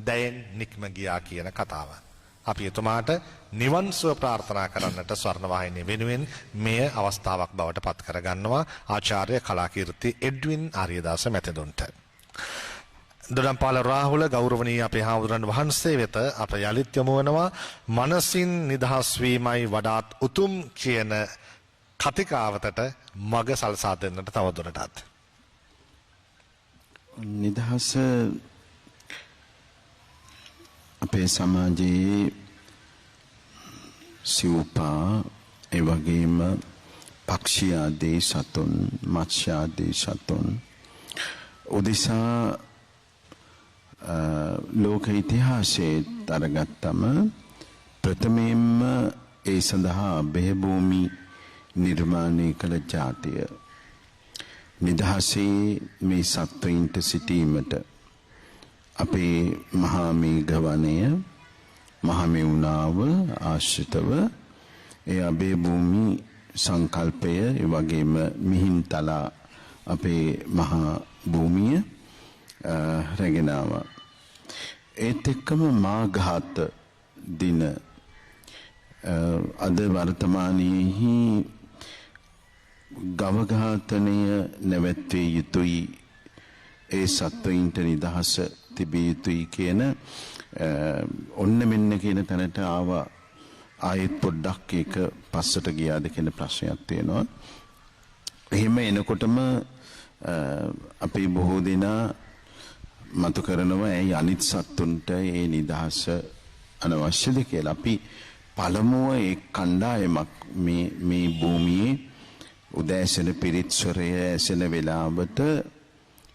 දැයෙන් නික්ම ගියා කියන කතාව. අපි එතුමාට නිවන් සුව ප්‍රාර්ථනා කරන්නට ස්වර්ණවාහිනිය වෙනුවෙන් මෙය අවස්ථාවක් බවට පත් කරගන්නවා ආචාර්ය කලාකීර්ති එඩ්වින් ආරියදාස මැතිතුන්ට. දොඩම්පාල රාහුල ගෞරවනීය අපේ හාමුදුරන් වහන්සේ වෙත අප යලිත් යොමු වෙනවා. මනසින් නිදහස් වීමයි වඩාත් උතුම් කියන කතිකාවතට මඟ සලසා දෙන්නට තවදුරටත්. නිදහස අපේ සමාජයේ සිව්පා ඒ වගේම පක්ෂියාදී සතුන්, මත්ස්‍යාදී සතුන් උදෙසා ලෝක ඉතිහාසයේ තරගත්තම ප්‍රථමයෙන්ම ඒ සඳහා බෙහෙභූමි නිර්මාණය කළ ජාතිය. නිදහසේ මේ සත්වයින්ට සිටීමට අපේ මහා මේඝවනය, මහා මෙවුනාව ආශ්‍රිතව ඒ අබේභූමි සංකල්පය, ඒ වගේම මිහින්තලා අපේ මහා භූමිය රැගෙන ආවා. ඒත් එක්කම මාඝාත දින අද වර්තමානයේහි ගව ඝාතනය නැවැත්විය යුතුයි, ඒ සත්වයින්ට නිදහස තිබිය යුතුයි කියන ඔන්න මෙන්න කියන තැනට ආවා ආයෙත් පොඩ්ඩක් ඒක පස්සට ගියාද කියන ප්‍රශ්නයක් තියෙනවා. එහෙම එනකොටම අපි බොහෝ දෙනා මතු කරනවා ඇයි අනිත් සත්තුන්ට ඒ නිදහස අනවශ්‍යද කියලා. අපි පළමුව ඒ කණ්ඩායමක් මේ භූමියේ උදෑසන පිරිත් ස්වරය ඇසෙන වෙලාවට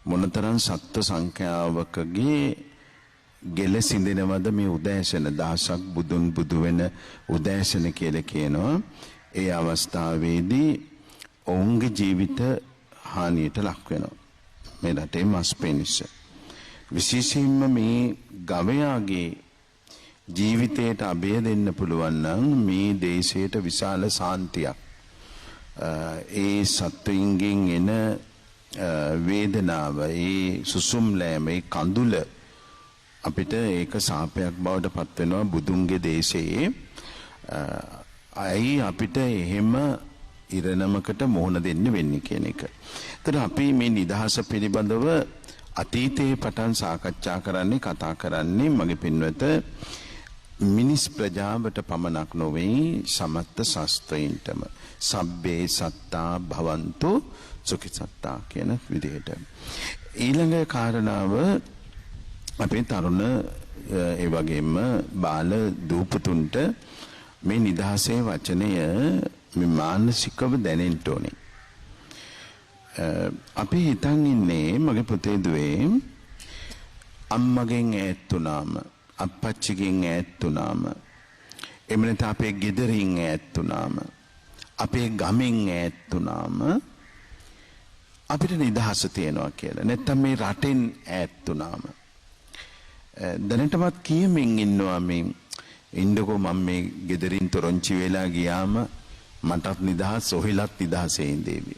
මොනතරම් සත්ත්ව සංඛ්‍යාවකගේ ගෙල සිඳිනවද මේ උදෑසන දහසක් බුදුන් බුදු වෙන උදෑසන කියලා කියනවා. ඒ අවස්ථාවේදී ඔවුන්ගේ ජීවිත හානියට ලක් වෙනවා. මේ රටේ මස් පිණිස විශේෂයෙන්ම මේ ගවයාගේ ජීවිතයට අභය දෙන්න පුළුවන් නම් මේ දේශයට විශාල සාන්තියක් ඒ සත්වයින්ගෙන් එන වේදනාව ඒ සුසුම් ලෑම ඒ කඳුල අපිට ඒක සාපයක් බවට පත් වෙනවා බුදුන්ගේ දේශයේ. අයි අපිට එහෙම ඉරණමකට මුහුණ දෙන්න වෙන්නේ කියන එක. ඒතර අපි මේ නිදහස පිළිබඳව අතීතයේ පටන් සාකච්ඡා කරන්නේ කතා කරන්නේ මගේ පින්වත මිනිස් ප්‍රජාවට පමණක් නොවේ සමත්ත ශාස්ත්‍රයින්ටම සබ්බේ සත්තා භවන්තු සුඛිසත්තා කියන විදිහට. ඊළඟ කාරණාව අපේ තරුණ ඒ වගේම බාල දූපතුන්ට මේ නිදහසේ වචනය මේ මානසිකව දැනෙන්න ඕනේ. අපි හිතන් ඉන්නේ මගේ පුතේ දුවේ අම්මගෙන් ඈත් වුණාම අප්පච්චිගෙන් ඈත් වුණාම එහෙම නැත්නම් අපේ ගෙදරින් ඈත් වුණාම අපේ ගමෙන් ඈත් වුණාම අපිට නිදහස තියෙනවා කියලා. නැත්නම් මේ රටෙන් ඈත් වුණාම දැනටමත් කියමින් ඉන්නවා මේ ඉන්නකෝ මම මේ ගෙදරින් තොරොංචි වෙලා ගියාම මටත් නිදහස් ඔහෙලත් නිදහසේ ඉඳේවි.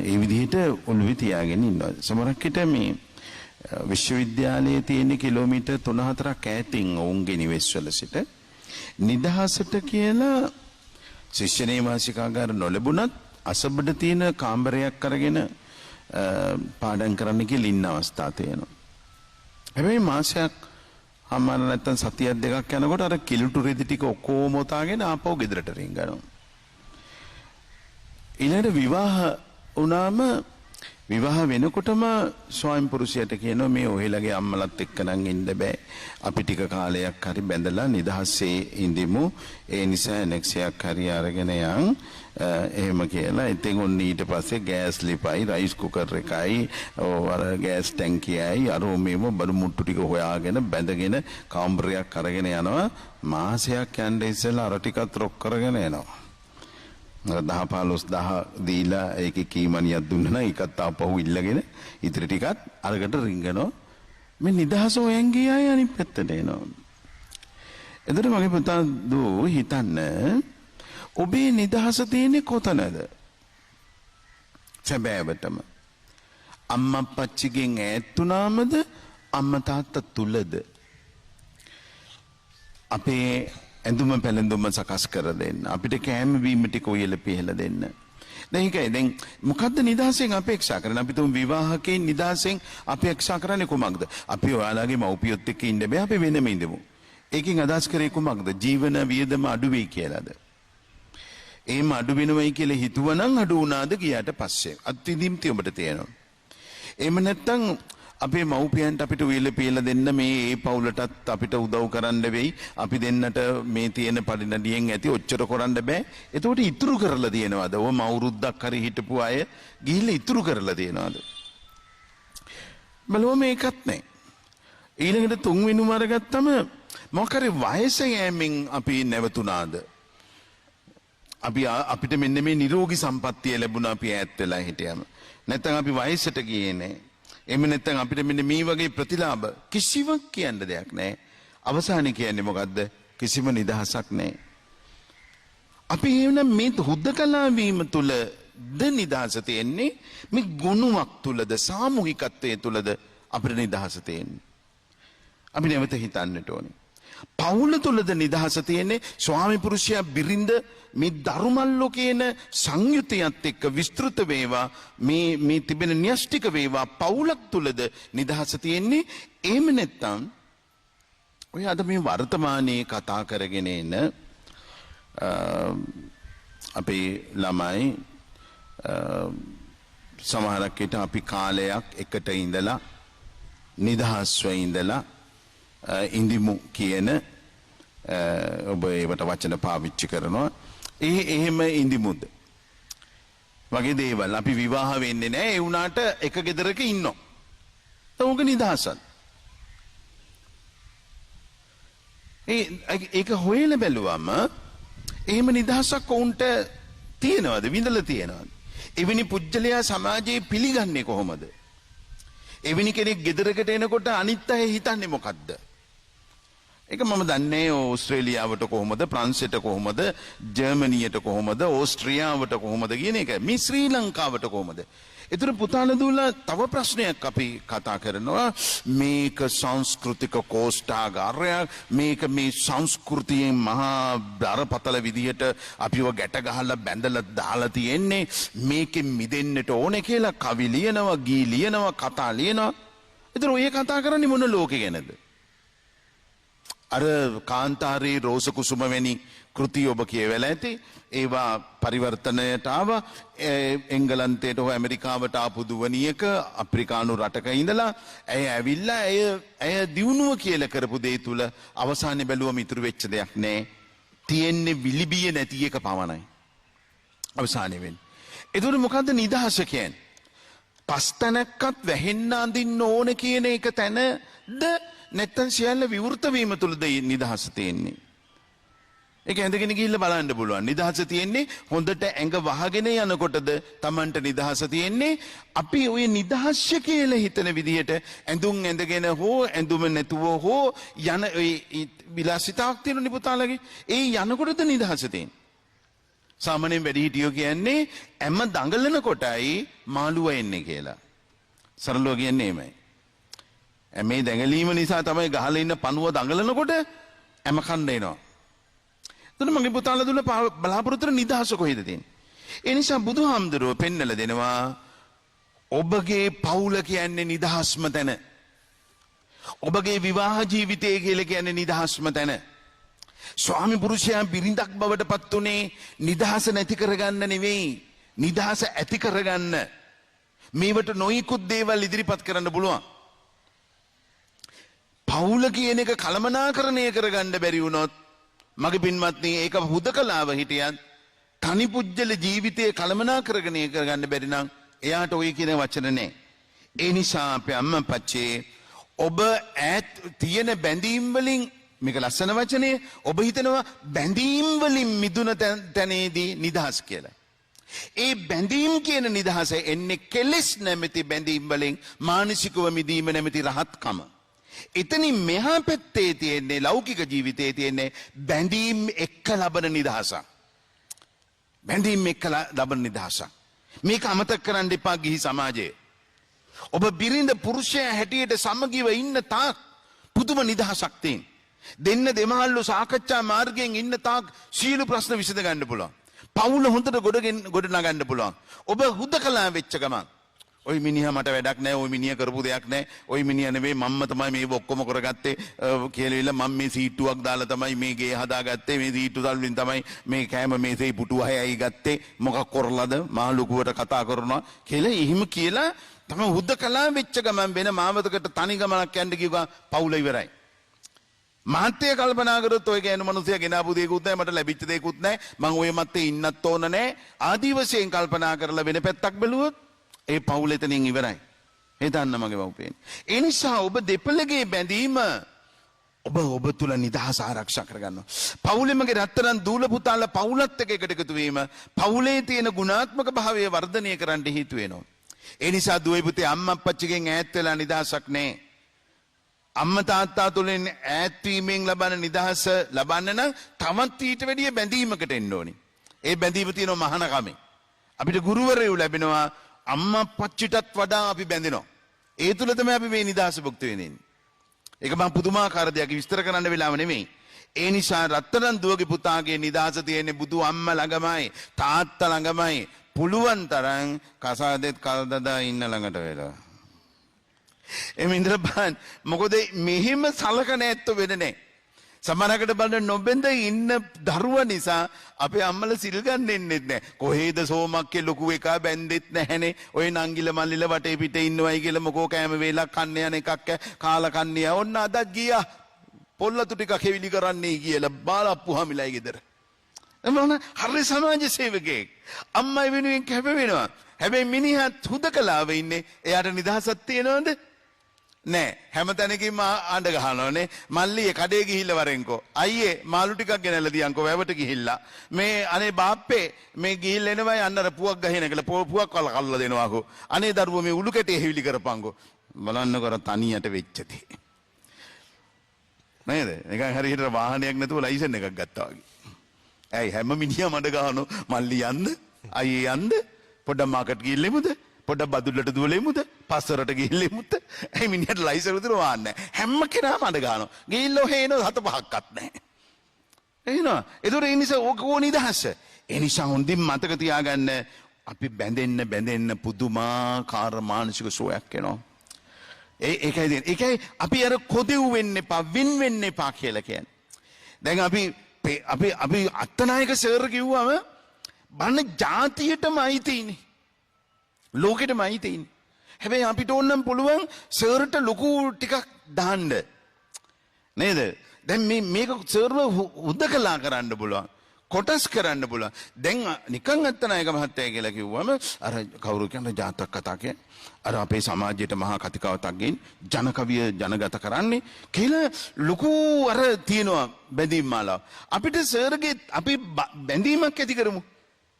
ඒ විදිහට ඔළුවේ තියාගෙන ඉන්නවා. සමහරක් විට මේ විශ්වවිද්‍යාලයේ තියෙන කිලෝමීටර් 3-4ක් ඈතින් ඔවුන්ගේ නිවෙස්වල සිට නිදහසට කියලා ශිෂ්‍ය නේවාසිකාගාර නොලැබුණත් අසබඩ තියෙන කාමරයක් අරගෙන පාඩම් කරන්න කියලා ඉන්න අවස්ථා තියෙනවා. හැබැයි මාසයක් අම්මා නැත්තම් සතියක් දෙකක් යනකොට අර කිලුටු රෙදි ටික ඔක්කොම ඔතාගෙන ආපහු ගෙදරට රින්ගනවා. ඊළඟට විවාහ වුණාම විවාහ වෙනකොටම ස්වාමි පුරුෂයාට කියනවා මේ ඔහෙලගේ අම්මලත් එක්ක නම් ඉන්න බෑ. අපි ටික කාලයක් හරි බැඳලා නිදහසේ ඉඳිමු. ඒ නිසා නෙක්ස්යක් හරි අරගෙන යන් එහෙම කියලා. ඉතින් ඔන්න ඊට පස්සේ ගෑස් ලිපයි රයිස් කුකර් එකයි අර ගෑස් ටැංකියයි අර මේව බඩු මුට්ටු ටික හොයාගෙන බැඳගෙන කාමරයක් අරගෙන යනවා. මාසයක් යන්න ඉස්සෙල්ලා අර ටිකත් රොක් කරගෙන එනවා. 10-15 දීලා ඒකේ කීමනියක් දුන්නා නම් ඒකත් ආපහු ඉල්ලගෙන ඉතිරි ටිකත් අරකට රිංගනවා. මේ නිදහස හොයන් ගියා අනිත් පැත්තට එනවා. එතකොට මගේ පුතා දෝ හිතන්න ඔබේ නිදහස තියෙන්නේ කොතනද? සැබෑවටම අම්මා අප්පච්චිගෙන් ඈත් වුණාමද අම්මා තාත්තා තුලද? අපේ ඇඳුම පැළඳුම සකස් කර දෙන්න. අපිට කෑම බීම ටික උයලා පිහලා දෙන්න. දැන් ඒකයි දැන් මොකද්ද නිදහසෙන් අපේක්ෂා කරන්නේ? අපි තුන් විවාහකෙන් නිදහසෙන් අපේක්ෂා කරන්නේ කොහොමද? අපි ඔයාලගේ මව්පියොත් එක්ක ඉන්න බෑ. අපි වෙනම ඉඳමු. ඒකෙන් අදහස් කරේ කොහොමද? ජීවන වියදම අඩු වෙයි කියලාද? එහෙම අඩු වෙනවයි කියලා හිතුවනම් අඩු වුණාද ගියාට පස්සේ? අත්විඳින්ති ඔබට තියෙනවා. එහෙම නැත්නම් අපේ මව්පියන්ට අපිට උයලා පියලා දෙන්න මේ පවුලටත් අපිට උදව් කරන්න වෙයි. අපි දෙන්නට මේ තියෙන පරිණතියෙන් ඇති ඔච්චර කරන්න බෑ. එතකොට ඉතුරු කරලා තියෙනවද? ඔවම අවුරුද්දක් හරි හිටපු අය ගිහිල්ලා ඉතුරු කරලා තියෙනවද? බලුවම ඒකත් නැහැ. ඊළඟට තුන්වෙනිම අරගත්තම මොකක් හරි වයස යෑමෙන් අපි නැවතුණාද? අපිට මෙන්න මේ නිරෝගී සම්පත්තිය ලැබුණා අපි ඈත් වෙලා හිටියම. නැත්නම් අපි වයසට ගියේ නැහැ. එහෙම නැත්නම් අපිට මෙන්න මේ වගේ ප්‍රතිලාභ කිසිවක් කියන්න දෙයක් නැහැ. අවසානයේ කියන්නේ මොකද්ද? කිසිම නිදහසක් නැහැ. අපි එවනම් මේ හුදකලා වීම තුල ද නිදහස තියෙන්නේ? මේ ගුණයක් තුලද සාමූහිකත්වයේ තුලද අපිට නිදහස තියෙන්නේ? අපි නැවත හිතන්නට ඕනේ. පවුල තුලද නිදහස තියෙන්නේ? ස්වාමි පුරුෂයා බිරිඳ මේ ධර්මල්ලෝ කියන සංයුතියත් එක්ක විස්තෘත වේවා මේ තිබෙන න්‍යෂ්ටික වේවා පවුලක් තුලද නිදහස තියෙන්නේ? එහෙම නැත්නම් ඔය අද මේ වර්තමානයේ කතා කරගෙන එන අපේ ළමයි සමහරක් විට අපි කාලයක් එකට ඉඳලා නිදහස්ව ඉඳලා ඉඳිමු කියන ඔබ ඒවට වචන පාවිච්චි කරනවා. එහෙම ඉඳිමුද වගේ දේවල් අපි විවාහ වෙන්නේ නැහැ. ඒ වුණාට එක ගෙදරක ඉන්නවා. ඒක නිදහසක්. ඒක හොයලා බැලුවම එහෙම නිදහසක් වුන්ට තියෙනවද? විඳලා තියෙනවද? එවැනි පුජ්‍යලයා සමාජයේ පිළිගන්නේ කොහොමද? එවැනි කෙනෙක් ගෙදරකට එනකොට අනිත් අය හිතන්නේ මොකද්ද? ඒක මම දන්නේ ඕස්ට්‍රේලියාවට කොහොමද, ප්‍රංශයට කොහොමද, ජර්මනියට කොහොමද, ඕස්ට්‍රියාවට කොහොමද කියන එක. මේ ශ්‍රී ලංකාවට කොහොමද? ඒතර පුතාල දුලා තව ප්‍රශ්නයක් අපි කතා කරනවා. මේක සංස්කෘතික කෝෂ්ඨාගාරයක්. මේක මේ සංස්කෘතියෙන් මහා බරපතල විදිහට අපිව ගැට ගහලා බැඳලා දාලා තියෙන්නේ. මේකෙන් මිදෙන්නට ඕනේ කියලා කවි ලියනවා, ගී ලියනවා, කතා ලියනවා. ඒතර ඔය කතා කරන්නේ මොන ලෝකේ ගැනද? අර කාන්තාරේ රෝස කුසුම වැනි කෘති ඔබ කියවලා ඇති. ඒවා පරිවර්තනයට ආව. එංගලන්තයට හෝ ඇමරිකාවට ආපු දුවනියක අප්‍රිකානු රටක ඉඳලා ඇය ඇවිල්ලා ඇය දියුණුව කියලා කරපු දේ තුල අවසානයේ බැලුවම ඉතුරු වෙච්ච දෙයක් නැහැ. තියෙන්නේ විලිබිය නැති එක පමණයි. අවසානයේ වෙන්නේ. ඒතකොට මොකද්ද නිදහස කියන්නේ? පස්තනක්වත් වැහෙන්න අඳින්න ඕන කියන එක තැනද නැත්තම් සියල්ල විවෘත වීම තුලද නිදහස තියෙන්නේ? ඒක ඇඳගෙන ගිහිල්ලා බලන්න පුළුවන්. නිදහස තියෙන්නේ හොඳට ඇඟ වහගෙන යනකොටද Tamanට නිදහස තියෙන්නේ? අපි ওই නිදහස්ය කියලා හිතන විදිහට ඇඳුම් ඇඳගෙන හෝ ඇඳුම නැතුව හෝ යන ওই විලාසිතාවක් තියෙන පුතාලගේ ඒ යනකොටද නිදහස තියෙන්නේ? සාමාන්‍යයෙන් වැඩිහිටියෝ කියන්නේ හැම දඟලන කොටයි මාළුව එන්නේ කියලා. සරලව කියන්නේ එමය. මේ දැඟලීම නිසා තමයි ගහලා ඉන්න පණුව දඟලනකොට හැම කන්න එනවා. එතන මගේ පුතාලා දුන්න බලාපොරොත්තු නිදහස කොහෙද තියෙන්නේ? ඒ නිසා බුදුහාමුදුරුවෝ පෙන්නලා දෙනවා ඔබගේ පවුල කියන්නේ නිදහස්ම තැන. ඔබගේ විවාහ ජීවිතය කියලා කියන්නේ නිදහස්ම තැන. ස්වාමි පුරුෂයා බිරිඳක් බවට පත් උනේ නිදහස නැති කරගන්න නෙවෙයි, නිදහස ඇති කරගන්න. මේවට නොයිකුත් දේවල් ඉදිරිපත් කරන්න පුළුවන්. පවුල කියන එක කළමනාකරණය කරගන්න බැරි වුණොත් මගේ පින්වත්නි ඒක හුදකලාව හිටියත් තනි පුජ්‍යල ජීවිතයේ කළමනාකරණය කරගන්න බැරි නම් එයාට ඔය කියන වචන නැහැ. ඒ නිසා අපේ අම්මා පච්චේ ඔබ ඈත් තියෙන බැඳීම් වලින් මේක ලස්සන වචනේ ඔබ හිතනවා බැඳීම් වලින් මිදුන තැනේදී නිදහස් කියලා. ඒ බැඳීම් කියන නිදහස එන්නේ කෙලෙස් නැමැති බැඳීම් වලින් මානසිකව මිදීම නැමැති රහත්කම. එතනින් මෙහා පැත්තේ තියෙන්නේ ලෞකික ජීවිතයේ තියෙන්නේ බැඳීම් එක්ක ලබන නිදහසක්. බැඳීම් එක්ක ලබන නිදහසක්. මේක අමතක කරන්න එපා ගිහි සමාජයේ. ඔබ බිරිඳ පුරුෂයා හැටියට සමගිව ඉන්න තාක් පුදුම නිදහසක් තියෙන. දෙන්න දෙමහල්ලු සාකච්ඡා මාර්ගයෙන් ඉන්න තාක් සීල ප්‍රශ්න විසඳ ගන්න පුළුවන්. පවුල හොඳට ගොඩ නගන්න පුළුවන්. ඔබ හුදකලා වෙච්ච ගමන් ඔය මිනිහා මට වැඩක් නැහැ, ඔය මිනිහා කරපු දෙයක් නැහැ, ඔය මිනිහා නෙවෙයි මම්ම තමයි මේ ඔක්කොම කරගත්තේ කියලා මම මේ සීට්ටුවක් දාලා තමයි මේ ගේ හදාගත්තේ, මේ සීට්ටු තල්ලින් තමයි මේ කෑම මේසේ පුටුව හැයයි ගත්තේ, මොකක් කරලාද මා ලොකුවට කතා කරනවා කියලා එහෙම කියලා තමයි හුදකලා වෙච්ච ගමන් වෙන මාවතකට තනි ගමනක් යන්න කිව්වා පවුල ඉවරයි. මහත්ය කල්පනා කරොත් ඔය කියන මිනිස්සයා ගෙනාපු දෙයක්වත් නැහැ, මට ලැබිච්ච දෙයක්වත් නැහැ, මං ඔය මැත්තේ ඉන්නත් ඕන නැහැ. ආදි වශයෙන් කල්පනා කරලා වෙන පැත්තක් බැලුවොත් ඒ පවුල එතනින් ඉවරයි. ඒ දන්න මගේ වවුපේන. ඒ නිසා ඔබ දෙපළගේ බැඳීම ඔබ තුල නිදහස ආරක්ෂා කරගන්නවා. පවුලේ මගේ රත්තරන් දූල පුතාලා පවුලත් එක්ක එකට එකතු වීම පවුලේ තියෙන ගුණාත්මක භාවය වර්ධනය කරන්න හේතු වෙනවා. ඒ නිසා දුවේ පුතේ අම්මා අප්පච්චිගෙන් ඈත් වෙලා නිදහසක් නැහැ. අම්මා තාත්තා තුලින් ඈත් වීමෙන් ලබන නිදහස ලබන්න නම් තවත් ඊට වැඩිය බැඳීමකට එන්න ඕනේ. ඒ බැඳීම තියෙනවා මහානකමෙන්. අපිට ගුරුවරයෝ ලැබෙනවා, අම්මා පච්චිටත් වඩා අපි බැඳෙනවා. ඒ තුල තමයි අපි මේ නිදහස භුක්ති විඳින්නේ. ඒක මම පුදුමාකාර දෙයක් විස්තර කරන්න වෙලාව නෙමෙයි. ඒ නිසා රත්තරන් දුවගේ පුතාගේ නිදහස තියෙන්නේ බුදු අම්මා ළඟමයි, තාත්තා ළඟමයි. පුළුවන් තරම් කසාදෙත් කල්දදා ඉන්න ළඟට වෙලා. එම ඉඳලා බලන්න මොකද මෙහිම සලකන ඇත්ත වෙන්නේ සමහරකට බලන්න නොබෙන්ද ඉන්න දරුවා නිසා අපේ අම්මලා සිල් ගන්න එන්නෙත් නැහැ. කොහේද සෝමක්කේ ලොකු එකා බැන්දෙත් නැහනේ. ඔය නංගිල මල්ලිල වටේ පිටේ ඉන්නවයි කියලා මොකෝ කෑම වේලක් කන්න යන එකක් කාලා කන්නේ. ඔන්න අදත් ගියා. පොල්ලතු ටිකක් හේවිලි කරන්නයි කියලා බාලප්පු හැමිලයි ගෙදර. එමන හරි සමාජ සේවකයෙක්. අම්මයි වෙනුවෙන් කැප වෙනවා. හැබැයි මිනිහත් හුදකලාව ඉන්නේ. එයාට නිදහසක් තියනවද? නෑ හැමතැනකින්ම ආණ්ඩ ගහනවනේ මල්ලියේ කඩේ ගිහිල්ලා වරෙන්කෝ අයියේ මාළු ටිකක් ගෙනල්ලා දියන්කෝ වැවට ගිහිල්ලා මේ අනේ බාප්පේ මේ ගිහිල්ලා එනවයි අන්නර පුවක් ගහින කියලා පුවක් කල්ලා දෙනවාකෝ අනේ දරුවෝ මේ උළු කැටේ හිවිලි කරපංකෝ බලන්නකො අර තනියට වෙච්ච දේ නේද නිකන් හරියට වාහනයක් නැතුව ලයිසන් එකක් ගත්තා වගේ ඇයි හැම මිනිහා මඩ ගහනෝ මල්ලි යන්න අයියේ යන්න පොඩ්ඩක් මාකට් ගිහිල්ලෙමුද පොඩ්ඩක් බදුල්ලට දුවලෙමුද පස්සරට ගිහිල්ලෙමුද ඒ මිනිහට ලයිසන් උතුර වාන්නේ හැම කෙනාම අඬ ගන්නවා ගිහිල්ලා ඔහේ එනවා හත පහක්වත් නැහැ එනවා ඒතර ඒ නිසා ඕකෝ නිදහස ඒ නිසා හොඳින් මතක තියාගන්න අපි බැඳෙන්න පුදුමාකාර මානසික සෝයක් එනවා ඒකයි අපි අර කොදෙව් වෙන්න එපා වින් වෙන්න එපා කියලා කියන්නේ දැන් අපි අත්තනායක සර් කිව්වම බන්න ජාතියටම අයිතිනේ ලෝකෙටම අයිතිනේ හැබැයි අපිට ඕනම් පුළුවන් සර්ට ලොකු ටිකක් දාන්න නේද දැන් මේක සර්ව උදකලා කරන්න පුළුවන් කොටස් කරන්න පුළුවන් දැන් නිකන් අත්තනායක මහත්තයා කියලා කිව්වම අර කවුරු කියන ජාතක කතා කියන්නේ අර අපේ සමාජයට මහා කතිකාවතක් ගෙන් ජනකවිය ජනගත කරන්නේ කියලා ලොකු අර තියෙනවා බැඳීම් මාලාව අපිට සර්ගේ අපි බැඳීමක් ඇති කරමු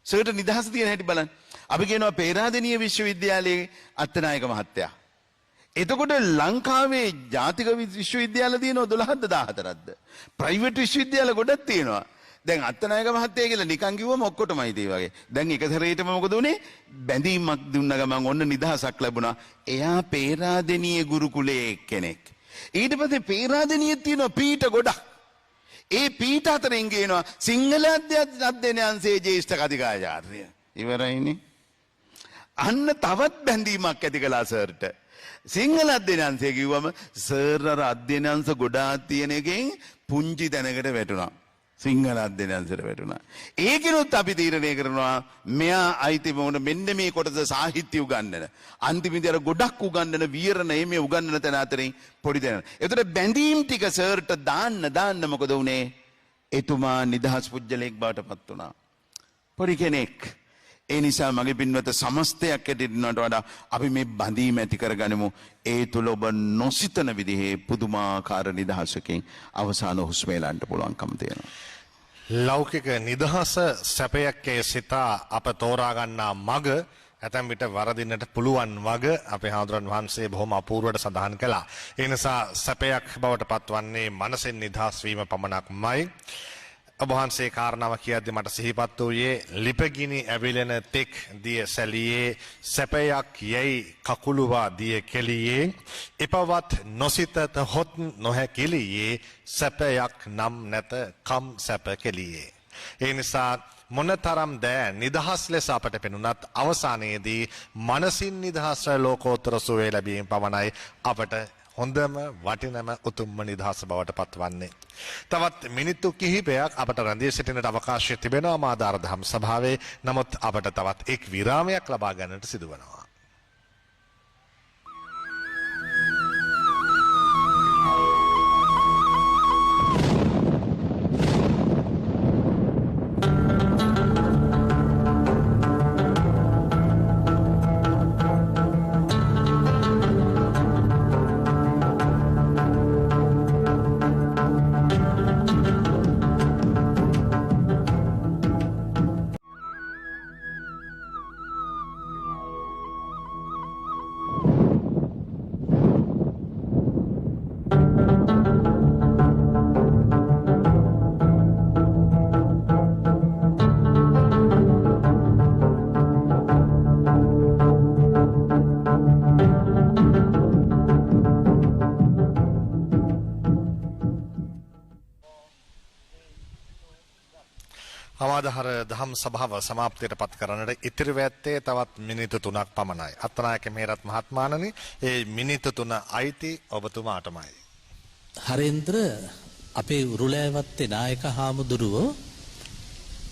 සර්ට නිදහස තියෙන හැටි බලන්න අපි කියනවා පේරාදෙණිය විශ්වවිද්‍යාලයේ අත්තනායක මහත්තයා. එතකොට ලංකාවේ ජාතික විශ්වවිද්‍යාල තියෙනවා 12ද 14ද. ප්‍රයිවට් විශ්වවිද්‍යාල ගොඩක් තියෙනවා. දැන් අත්තනායක මහත්තයා කියලා නිකන් කිව්වම ඔක්කොටමයි තේ වගේ. දැන් එක සැරේටම මොකද උනේ? බැඳීමක් දුන්න ගමන් ඔන්න නිදහසක් ලැබුණා. එයා පේරාදෙණිය ගුරුකුලයේ එක්කෙනෙක්. ඊට පස්සේ පේරාදෙණියේ තියෙන පීඨ ගොඩක්. ඒ පීඨ අතරින් කියනවා සිංහල අධ්‍යයන අංශයේ ජ්‍යෙෂ්ඨ කතිකාචාර්ය. ඉවරයිනේ. අන්න තවත් බැඳීමක් ඇති කළා සර්ට. සිංහල අධ්‍යයනංශය කිව්වම සර් අර අධ්‍යයනංශ ගොඩාක් තියෙන එකෙන් පුංචි තැනකට වැටුණා. සිංහල අධ්‍යයනංශයට වැටුණා. ඒකිනුත් අපි තීරණය කරනවා මෙයා අයිති වුණ මෙන්න මේ කොටස සාහිත්‍ය උගන්වන. අන්තිමේදී අර ගොඩක් උගන්වන විවරණ මේ උගන්වන තැන අතරින් පොඩි තැන. ඒතර බැඳීම් ටික සර්ට දාන්න මොකද උනේ? එතුමා නිදහස් පුජ්‍යලෙක් බවට පත් වුණා. පොඩි කෙනෙක්. ඒ නිසා මගේ පින්වත සමස්තයක් ඇටින්නට වඩා අපි මේ බඳීම ඇති කරගනිමු. ඒ තුල ඔබ නොසිතන විදිහේ පුදුමාකාර නිදහසකින් අවසාන හුස්ම එලන්න පුළුවන්කම තියෙනවා. ලෞකික නිදහස සැපයක්කේ සිතා අප තෝරා ගන්නා මග ඇතැම් විට වරදින්නට පුළුවන් වග අපේ හාමුදුරන් වහන්සේ බොහොම අපූර්වට සඳහන් කළා. ඒ නිසා සැපයක් බවට පත්වන්නේ මනසෙන් නිදහස් වීම පමණක්මයි. ඔබ වහන්සේ කාරණාව කියද්දි මට සිහිපත් වූයේ ලිපගිනි ඇවිලෙන තෙක් දිය සැලියේ සැපයක් යැයි කකුළුවා දිය කෙලියේ එපවත් නොසිතත හොත් නොහැකිලියේ සැපයක් නම් නැත කම් සැප කෙලියේ. ඒ නිසා මොනතරම් දෑ නිදහස් ලෙස අපට පෙනුනත් අවසානයේදී මනසින් නිදහස් ලෝකෝත්තර සුවය ලැබීම පමණයි අපට හොඳම වටිනම උතුම්ම නිදහස බවට පත්වන්නේ. තවත් මිනිත්තු කිහිපයක් අපට රැඳී සිටිනට අවකාශය තිබෙනවා මාදාර දහම් සභාවේ. නමුත් අපට තවත් එක් විරාමයක් ලබා ගන්නට සිදුවනවා. අමාදහර දහම් සභාව සමාප්තියට පත් කරන්නට ඉතිරි ඇත්තේ තවත් මිනිත්තු 3ක් පමණයි. අත්නායක මේරත් මහත්මයාණනි, ඒ මිනිත්තු 3 අයිති ඔබතුමාටමයි. හරේන්ද්‍ර, අපේ උරුලෑවත්තේ නායක හාමුදුරුවෝ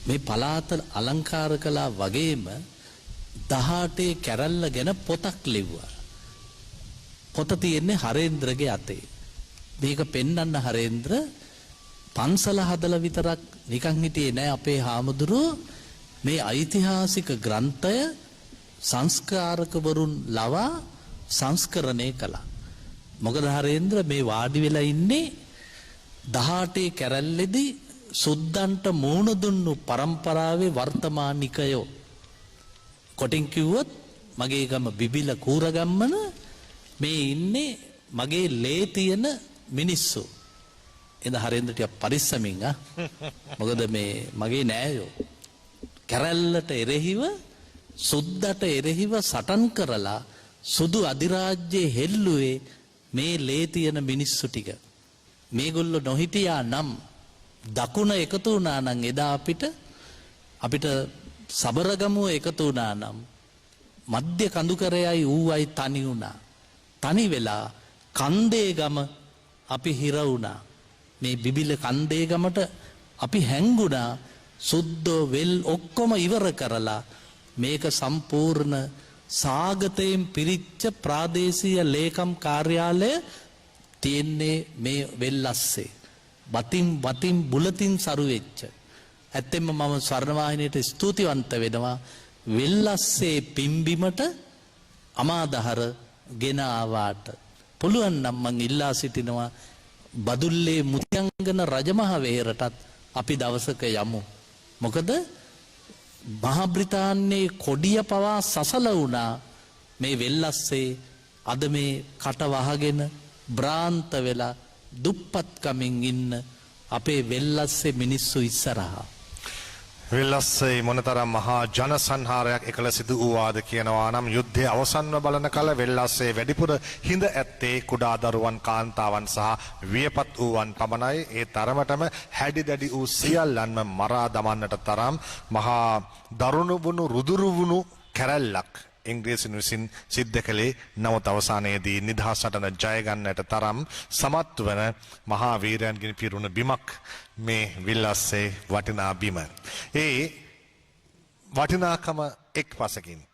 මේ පළාත අලංකාර කළා වගේම 18 කැරැල්ල ගැන පොතක් ලිව්වා. පොත තියෙන්නේ හරේන්ද්‍රගේ අතේ. මේක පෙන්වන්න හරේන්ද්‍ර පන්සල හදලා විතරක් නිකන් හිටියේ නෑ අපේ හාමුදුරුවෝ. මේ ඓතිහාසික ග්‍රන්ථය සංස්කාරකවරුන් ලවා සංස්කරණය කළා. මොකද හරේන්ද්‍ර මේ වාඩි වෙලා ඉන්නේ 18 කැරැල්ලේදී සුද්දන්ට මූණ දුන්නු පරම්පරාවේ වර්තමානිකයෝ. කොටින් කිව්වොත් මගේ ගම බිබිල කූරගම්මන මේ ඉන්නේ මගේ ලේ තියෙන මිනිස්සු. එද හරේන්ද්‍ර ටික පරිස්සමින් මොකද මේ මගේ නෑයෝ කැරැල්ලට එරෙහිව සුද්දට එරෙහිව සටන් කරලා සුදු අධිරාජ්‍යයේ හෙල්ලුවේ මේ ලේ තියෙන මිනිස්සු ටික. මේගොල්ලෝ නොහිටියා නම් දකුණ එකතු වුණා නම් එදා අපිට සබරගමුව එකතු වුණා නම් මධ්‍ය කඳුකරයයි ඌවයි තනි වුණා. තනි වෙලා කන්දේ ගම අපි හිර වුණා. මේ බිබිල කන්දේ ගමට අපි හැංගුණා. සුද්දෝ වෙල් ඔක්කොම ඉවර කරලා මේක සම්පූර්ණ සාගතයෙන් පිරිච්ච ප්‍රාදේශීය ලේකම් කාර්යාලය තියෙන්නේ මේ වෙල්ලස්සේ. බතින් බුලතින් සරු වෙච්ච. ඇත්තෙන්ම මම ස්වර්ණවාහිනියට ස්තුතිවන්ත වෙනවා. වෙල්ලස්සේ පිම්බිමට අමාදහර ගෙන ආවාට. පුළුවන් නම් මං ඉල්ලා සිටිනවා බදුල්ලේ මුත්‍යංගන රජමහ වෙහෙරටත් අපි දවසක යමු. මොකද මහා බ්‍රිතාන්‍යයේ කොඩිය පවා සසල වුණා මේ වෙල්ලස්සේ. අද මේ කට වහගෙන බ්‍රාන්ත වෙලා දුප්පත්කමින් ඉන්න අපේ වෙල්ලස්සේ මිනිස්සු ඉස්සරහා. වෙල්ලස්සේ මොනතරම් මහා ජනසංහාරයක් එකල සිදු වූවාද කියනවා නම් යුද්ධය අවසන්ව බලන කල වෙල්ලස්සේ වැඩිපුර හිඳ ඇත්තේ කුඩා දරුවන්, කාන්තාවන් සහ වියපත් වූවන් පමණයි. ඒ තරමටම හැඩි දැඩි වූ සියල්ලන්ම මරා දමන්නට තරම් මහා දරුණු වුණු රුදුරු වුණු කැරැල්ලක් ඉංග්‍රීසින් විසින් සිද්ධ කළේ. නමුත් අවසානයේදී නිදහස් සටන ජය ගන්නට තරම් සමත් වන මහා වීරයන්ගෙන් පිරුණු බිමක් මේ විල්ලස්සේ වටිනා බිම. ඒ වටිනාකම එක් පසකින්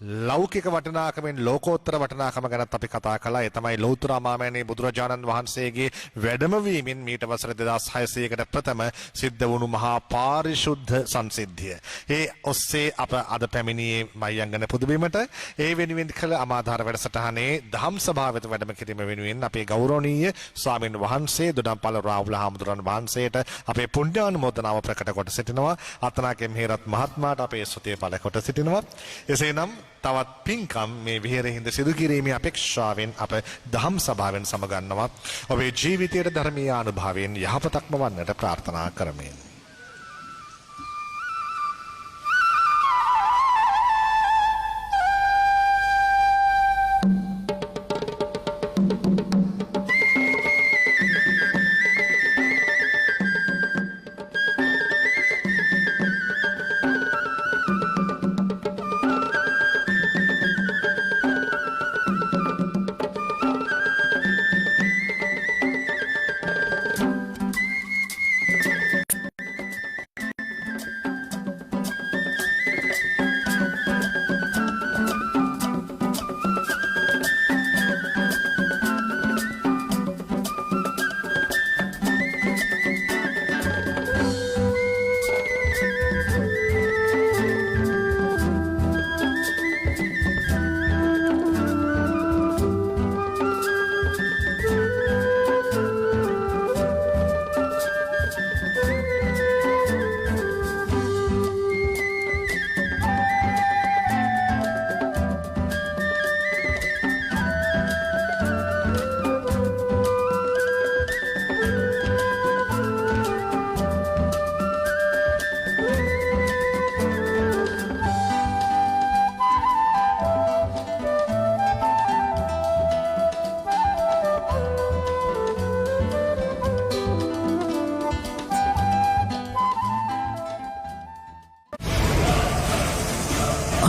ලෞකික වටිනාකමෙන් ලෝකෝත්තර වටිනාකම ගැනත් අපි කතා කළා. ඒ තමයි ලෞතර මාමෑණී බුදුරජාණන් වහන්සේගේ වැඩමවීමෙන් මීට වසර 2600කට ප්‍රථම සිද්ධ වුණු මහා පාරිශුද්ධ සංසිද්ධිය. ඒ ඔස්සේ අප අද පැමිණියේ මයංගන පුදුබිමට. ඒ වෙනුවෙන් කළ අමාධාර වැඩසටහනේ දහම් සභාවට වැඩම කිරීම වෙනුවෙන් අපේ ගෞරවනීය ස්වාමීන් වහන්සේ දොඩම්පල රාහුල හාමුදුරන් වහන්සේට අපේ පුණ්‍යානුමෝදනාව ප්‍රකට කොට සිටිනවා. අතනාගේ මෙහෙරත් මහත්මයාට අපේ ස්තුතිය පළ කොට සිටිනවා. එසේනම් තවත් පින්කම් මේ විහෙරේ හිඳ සිදු කිරීමේ අපේක්ෂාවෙන් අප දහම් සභාවෙන් සමගන්නවා. ඔබේ ජීවිතයේ ධර්මීය අනුභවයෙන් යහපතක්ම වන්නට ප්‍රාර්ථනා කරමි.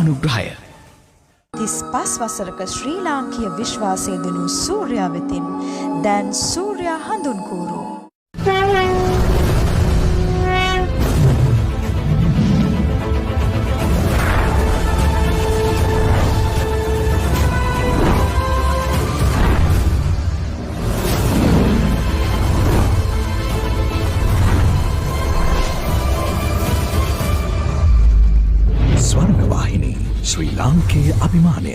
අනුග්‍රහය 35 වසරක ශ්‍රී ලාංකීය විශ්වාසය දෙනු සූර්යා වෙතින් දැන් සූර්යා හඳුන්කෝරු ස්වර්ණවාහිනී ශ්‍රී ලාංකේය අභිමානය